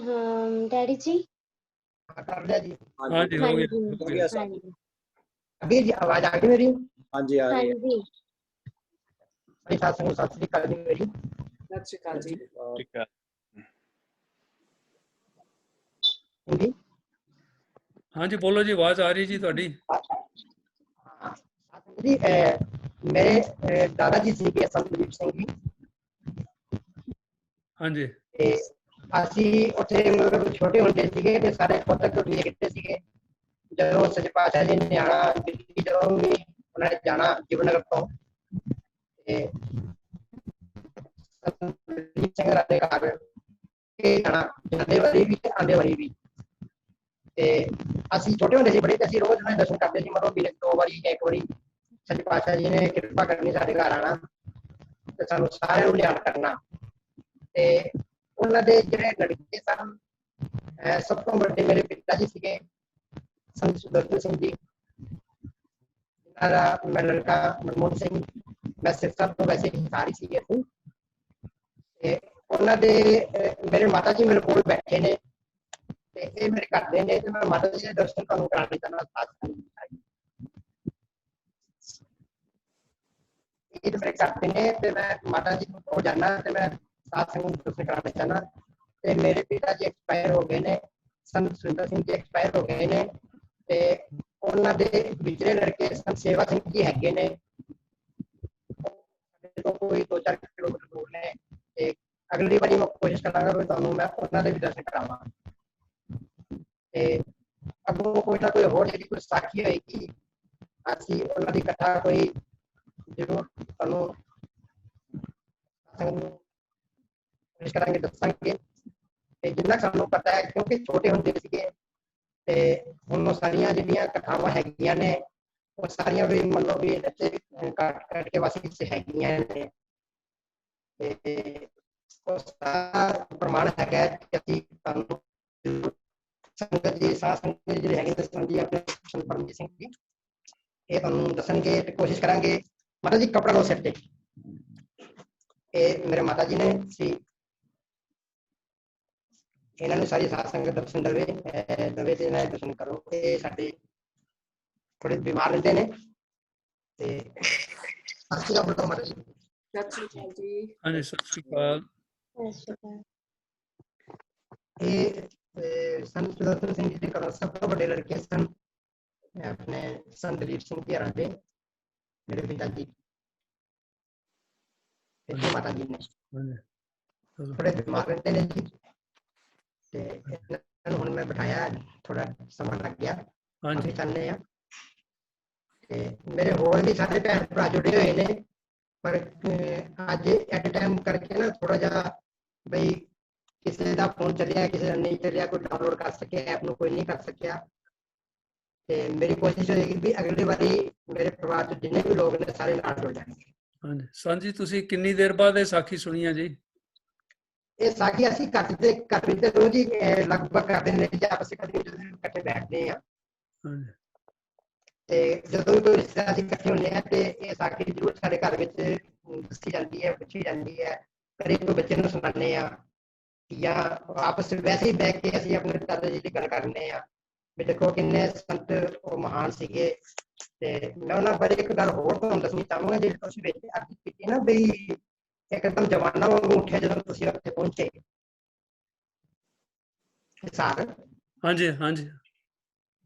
ਡੈਡੀ ਜੀ। कर लिया जी। हाँ जी, हो हाँ गया, जी, हो गया। हाँ जी, अभी जी आवाज आ गई मेरी? हाँ जी, आ हाँ रही है। जी। सत श्री अकाल जी मेरी। ਸਤਿ ਸ਼੍ਰੀ ਅਕਾਲ ਜੀ। ठीक है। जी हाँ जी, बोलो जी, आवाज आ रही जी ਤੁਹਾਡੀ। जी मेरे दादाजी सी के संत दलीप सिंह जी। हाँ जी, ਤੇ ਅਸੀਂ ਉੱਥੇ ਮਤਲਬ ਛੋਟੇ ਹੁੰਦੇ ਸੀਗੇ ਤੇ ਸਾਰੇ ਪੁੱਤਕ ਵੇਖਦੇ ਸੀਗੇ। ਜਦੋਂ ਸੱਚੇ ਪਾਤਸ਼ਾਹ ਜੀ ਨੇ ਆਣਾ ਦਿੱਲੀ, ਜਦੋਂ ਵੀ ਉਹਨਾਂ ਨੇ ਜਾਣਾ ਜੀਵਨਗਰ ਤੋਂ, ਤੇ ਦਲੀਪ ਸਿੰਘ ਦੇ ਘਰ ਇਹ ਜਾਣਾ, ਜਾਂਦੇ ਵਾਰੀ ਵੀ ਤੇ ਆਉਂਦੇ ਵਾਰੀ ਵੀ। ਤੇ ਅਸੀਂ ਛੋਟੇ ਹੁੰਦੇ ਸੀ ਬੜੇ, ਤੇ ਅਸੀਂ ਰੋਜ਼ ਉਹਨਾਂ ਦੇ ਦਰਸ਼ਨ ਕਰਦੇ ਸੀ। ਮਤਲਬ ਮਹੀਨੇ 2 ਵਾਰੀ ਜਾਂ 1 ਵਾਰੀ ਸੱਚੇ ਪਾਤਸ਼ਾਹ ਜੀ ਨੇ ਕਿਰਪਾ ਕਰਨੀ, ਸਾਡੇ ਘਰ ਆਣਾ ਤੇ ਸਾਨੂੰ ਸਾਰਿਆਂ ਨੂੰ ਲਿਆਣ ਕਰਨਾ। ਤੇ ਉਹਨਾਂ ਦੇ ਜਿਹੜੇ ਲੜਕੇ ਸਨ, ਸਭ ਤੋਂ ਵੱਡੇ ਮੇਰੇ ਪਿਤਾ ਜੀ ਸੀਗੇ ਸੰਤ ਸੁਦਰਸ਼ਨ ਸਿੰਘ ਜੀ। ਇਹਨਾਂ ਦਾ ਮੈਂ ਲੜਕਾ ਮਨਮੋਹਨ ਸਿੰਘ, ਮੈਂ ਸਿੱਖਾਂ ਤੋਂ ਵੈਸੇ ਹਿਸਾਰੀ ਸੀਗੇ ਅਸੀਂ। ਤੇ ਉਹਨਾਂ ਦੇ ਮੇਰੇ ਮਾਤਾ ਜੀ ਮੇਰੇ ਕੋਲ ਬੈਠੇ ਨੇ, ਤੇ ਇਹ ਮੇਰੇ ਘਰ ਦੇ ਨੇ, ਤੇ ਮੈਂ ਮਾਤਾ ਜੀ ਦੇ ਦਰਸ਼ਨ ਤੁਹਾਨੂੰ ਕਰਾਉਣੇ ਚਾਹੁੰਦਾ। ਇਹ ਮੇਰੇ ਘਰ ਦੇ ਨੇ, ਤੇ ਮੈਂ ਮਾਤਾ ਜੀ ਕੋਲ ਜਾਣਾ ਤੇ ਮੈਂ ਸਾਧ ਸੰਗਤ ਨੂੰ ਦਰਸ਼ਨ ਕਰਾਉਣਾ ਚਾਹੁੰਦਾ। ਤੇ ਮੇਰੇ ਪਿਤਾ ਜੀ ਐਕਸਪਾਇਰ ਹੋ ਗਏ ਨੇ, ਸੰਤ ਸੁਰਿੰਦਰ ਸਿੰਘ ਜੀ ਐਕਸਪਾਇਰ ਹੋ ਗਏ ਨੇ, ਤੇ ਉਹਨਾਂ ਦੇ ਵਿਚਲੇ ਲੜਕੇ ਸੰਤ ਸੇਵਾ ਸਿੰਘ ਜੀ ਹੈਗੇ ਨੇ, ਤੋਂ ਕੋਈ 2-4 ਕਿਲੋਮੀਟਰ ਦੂਰ ਨੇ। ਤੇ ਅਗਲੀ ਵਾਰੀ ਮੈਂ ਕੋਸ਼ਿਸ਼ ਕਰਾਂਗਾ ਵੀ ਤੁਹਾਨੂੰ ਮੈਂ ਉਹਨਾਂ ਦੇ ਵੀ ਦਰਸ਼ਨ ਕਰਾਵਾਂ। ਤੇ ਅੱਗੋਂ ਕੋਈ ਨਾ ਕੋਈ ਹੋਰ ਜਿਹੜੀ ਕੋਈ ਸਾਖੀ ਹੋਏਗੀ, ਅਸੀਂ ਉਹਨਾਂ ਦੀ ਕਥਾ ਕੋਈ ਜ਼ਰੂਰ ਤੁਹਾਨੂੰ ਕੋਸ਼ਿਸ਼ ਕਰਾਂਗੇ ਦੱਸਾਂਗੇ ਤੇ ਜਿੰਨਾ ਸਾਨੂੰ ਪਤਾ ਹੈ, ਕਿਉਂਕਿ ਛੋਟੇ ਹੁੰਦੇ ਸੀਗੇ ਤੇ ਹੁਣ ਉਹ ਸਾਰੀਆਂ ਜਿਹੜੀਆਂ ਕਥਾਵਾਂ ਹੈਗੀਆਂ ਨੇ ਉਹ ਸਾਰੀਆਂ ਵੀ ਮਤਲਬ ਵੀ ਇੱਥੇ ਕੱਟ ਕੇ ਵਾਸੀ ਹੈਗੀਆਂ ਨੇ ਤੇ ਉਸ ਦਾ ਪ੍ਰਮਾਣ ਹੈਗਾ ਕਿ ਅਸੀਂ ਤੁਹਾਨੂੰ ਸੰਗਤ ਜੀ ਸਾਧ ਸੰਗਤ ਜਿਹੜੇ ਹੈਗੇ ਦੱਸਣ ਜੀ ਆਪਣੇ ਸੰਤ ਪਰਮਜੀਤ ਸਿੰਘ ਜੀ ਇਹ ਤੁਹਾਨੂੰ ਦੱਸਣਗੇ ਤੇ ਕੋਸ਼ਿਸ਼ ਕਰਾਂਗੇ। ਮਾਤਾ ਜੀ ਕੱਪੜਾ ਲਓ ਸਿਰ ਤੇ। ਇਹ ਮੇਰੇ ਮਾਤਾ ਜੀ ਨੇ ਸੀ, ਇਹਨਾਂ ਨੂੰ ਸਾਰੀ ਸਾਧ ਸੰਗਤ ਦਰਸ਼ਨ ਦੇਵੇ ਤੇ ਇਹਨਾਂ ਦੇ ਦਰਸ਼ਨ ਕਰੋ। ਇਹ ਸਾਡੇ ਥੋੜੇ ਬਿਮਾਰ ਰਹਿੰਦੇ ਨੇ ਤੇ ਅਸੀਂ ਦਾ ਬੋਲੋ ਮਾਤਾ ਜੀ। ਸਤਿ ਸ਼੍ਰੀ ਅਕਾਲ ਜੀ। ਹਾਂਜੀ, ਸਤਿ ਸ਼੍ਰੀ ਅਕਾਲ। ਸਤਿ ਸ਼੍ਰੀ ਅਕਾਲ। ਇਹ ਸੰਤ ਸੁਦਰਸ਼ਨ ਸਿੰਘ ਜੀ ਦੇ ਘਰੋਂ ਸਭ ਤੋਂ ਵੱਡੇ ਲੜਕੇ ਸਨ ਆਪਣੇ ਸੰਤ ਦਲੀਪ ਸਿੰਘ ਜੀ ਦੇ ਮੇਰੇ ਪਿਤਾ ਜੀ ਤੇ ਮਾਤਾ ਜੀ ਨੇ ਹਾਂਜੀ, ਚਲੋ। ਥੋੜੇ ਬਿਮਾਰ ਰਹਿੰਦੇ ਨੇ ਜੀ ਤੇ ਇਹਨਾਂ ਨੂੰ ਹੁਣ ਮੈਂ ਬਿਠਾਇਆ, ਥੋੜਾ ਸਮਾਂ ਲੱਗ ਗਿਆ। ਹਾਂਜੀ, ਅਸੀਂ ਚਾਹੁੰਦੇ ਹਾਂ ਤੇ ਮੇਰੇ ਹੋਰ ਵੀ ਸਾਡੇ ਭੈਣ ਭਰਾ ਜੁੜੇ ਹੋਏ ਨੇ, ਪਰ ਅੱਜ ਐਟ ਟਾਈਮ ਕਰਕੇ ਨਾ ਥੋੜਾ ਜਿਹਾ ਬਈ ਕਿਸੇ ਦਾ ਫੋਨ ਚੱਲਿਆ, ਕਿਸੇ ਦਾ ਨਹੀਂ ਚੱਲਿਆ, ਕੋਈ ਡਾਊਨਲੋਡ ਕਰ ਸਕਿਆ ਐਪ ਨੂੰ, ਕੋਈ ਨਹੀਂ ਕਰ ਸਕਿਆ। ਤੇ ਮੇਰੀ ਕੋਸ਼ਿਸ਼ ਹੋਏਗੀ ਵੀ ਅਗਲੀ ਵਾਰੀ ਮੇਰੇ ਪਰਿਵਾਰ ਚ ਜਿੰਨੇ ਵੀ ਲੋਕ ਨੇ ਸਾਰੇ ਨਾਲ ਜੁੜ ਜਾਣਗੇ। ਹਾਂਜੀ। ਸਾਂਝੀ ਤੁਸੀਂ ਕਿੰਨੀ ਦੇਰ ਬਾਅਦ ਇਹ ਸਾਖੀ ਸੁਣੀ ਆ ਜੀ? ਇਹ ਸਾਖੀ ਅਸੀਂ ਘਰ ਤੇ ਰੋਜ਼ ਹੀ ਲਗਭਗ ਕਰਦੇ ਨੇ ਜਾਂ ਆਪਸ ਵਿੱਚ ਇਕੱਠੇ ਬੈਠਦੇ ਆ ਹਾਂਜੀ, ਤੇ ਜਦੋਂ ਵੀ ਕੋਈ ਰਿਸ਼ਤਾ ਅਸੀਂ ਇਕੱਠੇ ਹੁੰਦੇ ਆ ਤੇ ਇਹ ਸਾਖੀ ਜ਼ਰੂਰ ਸਾਡੇ ਘਰ ਵਿੱਚ ਦੱਸੀ ਜਾਂਦੀ ਹੈ, ਪੁੱਛੀ ਜਾਂਦੀ ਹੈ। ਕਦੇ ਕੋਈ ਬੱਚੇ ਨੂੰ ਸੁਣਾਉਂਦੇ ਆ ਜਾਂ ਆਪਸ ਵਿੱਚ ਵੈਸੇ ਹੀ ਬੈਠ ਕੇ ਅਸੀਂ ਆਪਣੇ ਦਾਦਾ ਜੀ ਦੀ ਗੱਲ ਕਰਨੇ ਆ ਵੀ ਦੇਖੋ ਕਿੰਨੇ ਸੰਤ ਉਹ ਮਹਾਨ ਸੀਗੇ। ਤੇ ਮੈਂ ਉਹਨਾਂ ਬਾਰੇ ਇੱਕ ਗੱਲ ਹੋਰ ਤੁਹਾਨੂੰ ਦੱਸਣੀ ਚਾਹਾਂਗਾ, ਜਿਹੜੀ ਤੁਸੀਂ ਵਿੱਚ ਅੱਜ ਕੀਤੀ ਨਾ ਬਈ ਇੱਕਦਮ ਜਵਾਨਾਂ ਵਾਂਗੂ ਉੱਠਿਆ ਜਦੋਂ ਤੁਸੀਂ ਉੱਥੇ ਪਹੁੰਚੇ ਹਿਸਾਰ। ਹਾਂਜੀ, ਹਾਂਜੀ,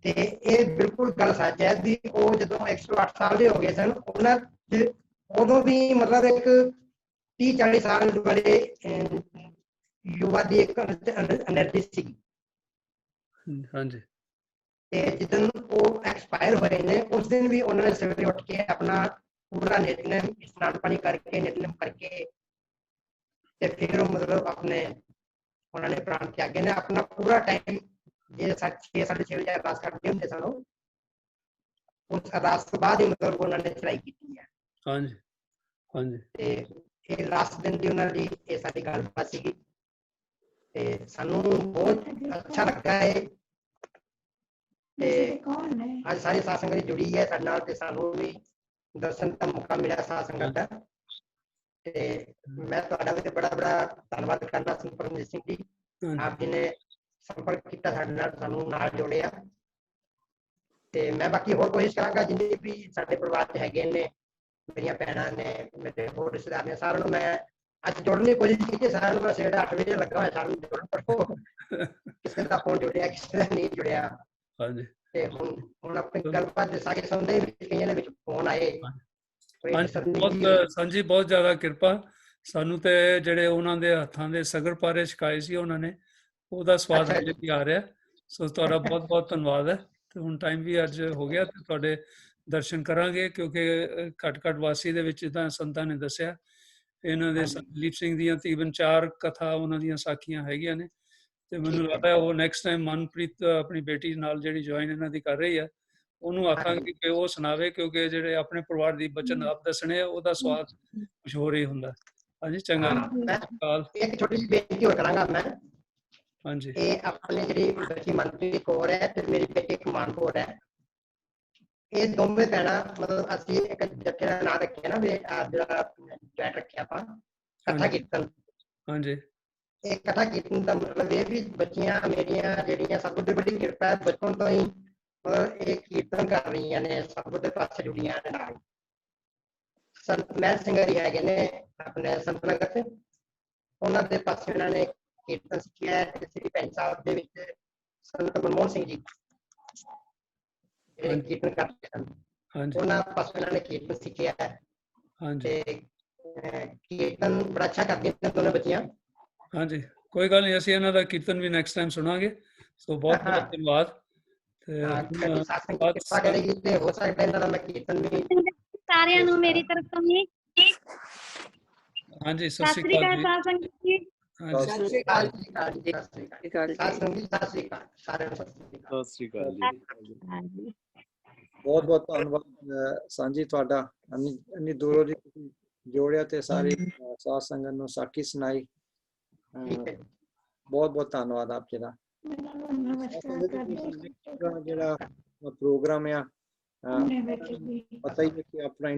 ਤੇ ਇਹ ਬਿਲਕੁਲ ਗੱਲ ਸੱਚ ਹੈ ਵੀ ਉਹ ਜਦੋਂ 108 ਸਾਲ ਦੇ ਹੋ ਗਏ ਸਨ, ਉਹਨਾਂ ਚ ਉਦੋਂ ਵੀ ਮਤਲਬ ਇੱਕ 30-40 ਸਾਲ ਵਾਲੇ ਯੁਵਾ ਦੀ ਇੱਕ એનર્ਜੀ ਸੀ। ਹਾਂਜੀ, ਤੇ ਜਿੱਦਣ ਉਹ ਐਕਸਪਾਇਰ ਹੋਏ ਨੇ ਉਸ ਦਿਨ ਵੀ ਉਹਨਾਂ ਨੇ ਸਵੇਰੇ ਉੱਠ ਕੇ ਆਪਣਾ ਪੂਰਾ ਨਿਤਨੇਮ ਇਸ਼ਨਾਨ ਪਾਣੀ ਕਰਕੇ ਨਿਤਨੇਮ ਕਰਕੇ ਤੇ ਫਿਰ ਉਹ ਮਤਲਬ ਆਪਣੇ ਉਹਨਾਂ ਨੇ ਪ੍ਰਾਣ ਤਿਆਗੇ ਨੇ। ਆਪਣਾ ਪੂਰਾ ਟਾਈਮ ਜੇ 6-6:30 ਵਜੇ ਅਰਦਾਸ ਕਰਦੇ ਹੁੰਦੇ ਸਨ, ਉਸ ਅਰਦਾਸ ਤੋਂ ਬਾਅਦ ਹੀ ਮਤਲਬ ਉਹਨਾਂ ਨੇ ਚੜਾਈ ਕੀਤੀ ਹੈ। ਹਾਂਜੀ, ਹਾਂਜੀ, ਤੇ ਇਹ ਲਾਸਟ ਦਿਨ ਦੀ ਉਹਨਾਂ ਦੀ ਇਹ ਸਾਡੀ ਗੱਲਬਾਤ ਸੀਗੀ ਤੇ ਸਾਨੂੰ ਬਹੁਤ ਅੱਛਾ ਲੱਗਾ ਹੈ। ਤੇ ਅੱਜ ਸਾਰੀ ਸਾਧ ਸੰਗਤ ਜੁੜੀ ਹੈ ਸਾਡੇ ਨਾਲ ਤੇ ਸਾਨੂੰ ਵੀ ਦਰਸ਼ਨ ਦਾ ਮੌਕਾ ਮਿਲਿਆ ਸਾਧ ਸੰਗਤ ਦਾ। ਤੇ ਮੈਂ ਤੁਹਾਡਾ ਵੀ ਬੜਾ ਧੰਨਵਾਦ ਕਰਨਾ ਸੰਤ ਪਰਮਜੀਤ ਸਿੰਘ ਜੀ, ਆਪ ਜੀ ਨੇ ਸੰਪਰਕ ਕੀਤਾ ਸਾਡੇ ਨਾਲ, ਸਾਨੂੰ ਨਾਲ ਜੋੜਿਆ। ਤੇ ਮੈਂ ਬਾਕੀ ਹੋਰ ਕੋਸ਼ਿਸ਼ ਕਰਾਂਗਾ ਜਿੰਨੇ ਵੀ ਸਾਡੇ ਪਰਿਵਾਰ ਚ ਹੈਗੇ ਨੇ, ਮੇਰੀਆਂ ਭੈਣਾਂ ਨੇ, ਮੇਰੇ ਹੋਰ ਰਿਸ਼ਤੇਦਾਰ ਨੇ, ਸਾਰਿਆਂ ਨੂੰ ਮੈਂ ਅੱਜ ਜੋੜਨ ਦੀ ਕੋਸ਼ਿਸ਼ ਕੀਤੀ। ਸਾਰਿਆਂ ਨੂੰ ਮੈਂ ਸਵੇਰੇ 8 ਵਜੇ ਲੱਗਾ ਹੋਇਆ ਸਾਰਿਆਂ ਨੂੰ ਜੋੜਨ, ਪਰ ਕਿਸੇ ਦਾ ਫੋਨ ਜੁੜਿਆ, ਕਿਸੇ ਦਾ ਨਹੀਂ ਜੁੜਿਆ। ਹਾਂਜੀ, ਤੇ ਹੁਣ ਆਪਣੀ ਗੱਲਬਾਤ ਦੇ ਸਾਰੇ ਸੁਣਦੇ ਕਈਆਂ ਦੇ ਵਿੱਚ ਫੋਨ ਆਏ। ਬਹੁਤ ਸਾਂਝੀ, ਬਹੁਤ ਜ਼ਿਆਦਾ ਕਿਰਪਾ। ਸਾਨੂੰ ਤੇ ਜਿਹੜੇ ਉਹਨਾਂ ਦੇ ਹੱਥਾਂ ਦੇ ਸਗਰ ਪਾਰੇ ਛਕਾਏ ਸੀ ਉਹਨਾਂ ਨੇ, ਉਹਦਾ ਸਵਾਦ ਅੱਛਾ ਅਜੇ ਵੀ ਆ ਰਿਹਾ। ਸੋ ਤੁਹਾਡਾ ਬਹੁਤ ਬਹੁਤ ਧੰਨਵਾਦ ਹੈ। ਤੇ ਹੁਣ ਟਾਈਮ ਵੀ ਅੱਜ ਹੋ ਗਿਆ ਤੇ ਤੁਹਾਡੇ ਦਰਸ਼ਨ ਕਰਾਂਗੇ, ਕਿਉਂਕਿ ਘੱਟ ਵਾਸੀ ਦੇ ਵਿੱਚ ਜਿੱਦਾਂ ਸੰਤਾਂ ਨੇ ਦੱਸਿਆ ਇਹਨਾਂ ਦੇ ਸੰਤ ਦਲੀਪ ਸਿੰਘ ਦੀਆਂ ਤਕਰੀਬਨ 4 ਕਥਾ ਉਹਨਾਂ ਦੀਆਂ ਸਾਖੀਆਂ ਹੈਗੀਆਂ ਨੇ। ਤੇ ਮੈਨੂੰ ਲੱਗਦਾ ਉਹ ਨੈਕਸਟ ਟਾਈਮ ਮਨਪ੍ਰੀਤ ਆਪਣੀ ਬੇਟੀ ਨਾਲ ਜਿਹੜੀ ਜੁਆਇਨ ਇਹਨਾਂ ਦੀ ਕਰ ਰਹੀ ਹੈ, ਉਹਨੂੰ ਆਖਾਂਗੇ ਕਿ ਉਹ ਸੁਣਾਵੇ, ਕਿਉਂਕਿ ਜਿਹੜੇ ਆਪਣੇ ਪਰਿਵਾਰ ਦੀ ਬਚਨ ਆਪ ਦੱਸਣੇ ਆ ਉਹਦਾ ਸਵਾਦ ਕੁਝ ਹੋਰ ਹੀ ਹੁੰਦਾ। ਹਾਂਜੀ, ਚੰਗਾ ਜੀ। ਇੱਕ ਛੋਟੀ ਜਿਹੀ ਬੇਨਤੀ ਹੋਰ ਕਰਾਂਗਾ ਮੈਂ। ਹਾਂਜੀ, ਇਹ ਆਪਣੇ ਜਿਹੜੀ ਬੱਚੀ ਮਨਪ੍ਰੀਤ ਕੌਰ ਹੈ ਤੇ ਮੇਰੀ ਬੇਟੀ ਕਮਾਨ ਕੌਰ ਹੈ, ਇਹ ਦੋਵੇਂ ਭੈਣਾਂ ਮਤਲਬ ਅਸੀਂ ਇੱਕ ਜੱਥੇ ਦਾ ਨਾਂ ਰੱਖਿਆ ਨਾ ਵੀ ਜਿਹੜਾ ਜੈਟ ਰੱਖਿਆ ਆਪਾਂ ਕਥਾ ਕੀਰਤਨ। ਹਾਂਜੀ, ਇਹ ਕਥਾ ਕੀਰਤਨ ਦਾ ਮਤਲਬ ਇਹ ਵੀ ਬੱਚੀਆਂ ਮੇਰੀਆਂ ਜਿਹੜੀਆਂ ਸਭ ਤੋਂ ਵੱਡੀ ਕਿਰਪਾ ਹੈ, ਬਚਪਨ ਤੋਂ ਹੀ ਇਹ ਕੀਰਤਨ ਕਰ ਰਹੀਆਂ ਨੇ, ਸਭ ਦੇ ਪਾਸੇ ਜੁੜੀਆਂ ਨੇ ਨਾਲ। ਸੰਤ ਮਹਿਲ ਸਿੰਘ ਜੀ ਹੈਗੇ ਨੇ ਆਪਣੇ ਸੰਤ ਨਗਰ ਚ, ਉਹਨਾਂ ਦੇ ਪਾਸੇ ਇਹਨਾਂ ਨੇ ਕੀਰਤਨ ਸਿੱਖਿਆ ਹੈ। ਤੇ ਸ੍ਰੀ ਪੈਂਚ ਸਾਹਿਬ ਦੇ ਵਿੱਚ ਸੰਤ ਮਨਮੋਹਨ ਸਿੰਘ ਜੀ ਜਿਹੜੇ ਕੀਰਤਨ ਕਰਦੇ ਹਨ, ਉਹਨਾਂ ਪਾਸੇ ਇਹਨਾਂ ਨੇ ਕੀਰਤਨ ਸਿੱਖਿਆ ਹੈ। ਤੇ ਕੀਰਤਨ ਬੜਾ ਅੱਛਾ ਕਰਦੀਆਂ ਨੇ ਦੋਨੋਂ ਬੱਚੀਆਂ। ਹਾਂਜੀ, ਕੋਈ ਗੱਲ ਨਹੀਂ, ਅਸੀਂ ਇਹਨਾਂ ਦਾ ਕੀਰਤਨ ਵੀ ਨੈਕਸਟ ਟਾਈਮ ਸੁਣਾਂਗੇ। ਸੋ ਬਹੁਤ ਬਹੁਤ ਧੰਨਵਾਦ। ਤੇ ਕਿਰਪਾ ਕਰੇਗੀ ਤੇ ਹੋ ਸਕਦਾ ਇਹਨਾਂ ਦਾ ਮੈਂ ਕੀਰਤਨ ਵੀ ਸਾਰਿਆਂ ਨੂੰ ਮੇਰੀ ਤਰਫ ਤੋਂ ਵੀ ਹਾਂਜੀ ਸਤਿ ਸਤਿ ਸ੍ਰੀ ਸ਼੍ਰੀ ਅਕਾਲ ਅਕਾਲ ਸਾਧ ਜੀ। ਸੰਗਤ ਜੀ। ਹਾਂਜੀ ਸਤਿ ਸ਼੍ਰੀ ਅਕਾਲ ਜੀ, ਸਤਿ ਸ਼੍ਰੀ ਅਕਾਲ, ਸਾਧ ਸੰਗਤ ਜੀ, ਸਤਿ ਸ਼੍ਰੀ ਅਕਾਲ, ਸਾਰਿਆਂ ਨੂੰ ਸਤਿ ਸ਼੍ਰੀ ਅਕਾਲ। ਸਤਿ ਸ੍ਰੀ ਅਕਾਲ ਜੀ। ਹਾਂਜੀ ਬਹੁਤ ਬਹੁਤ ਧੰਨਵਾਦ ਸਾਂਝੀ ਤੁਹਾਡਾ, ਇੰਨੀ ਦੂਰੋਂ ਦੀ ਤੁਸੀਂ ਜੋੜਿਆ ਤੇ ਸਾਰੀ ਸਾਧ ਸੰਗਤ ਨੂੰ ਸਾਖੀ ਸੁਣਾਈ। ਠੀਕ ਹੈ। ਬਹੁਤ ਬਹੁਤ ਧੰਨਵਾਦ ਆਪ ਜੀ ਦਾ। ਜਿਹੜਾ ਪ੍ਰੋਗਰਾਮ ਆ ਪਤਾ ਹੀ ਹੈ ਕਿ ਆਪਣਾ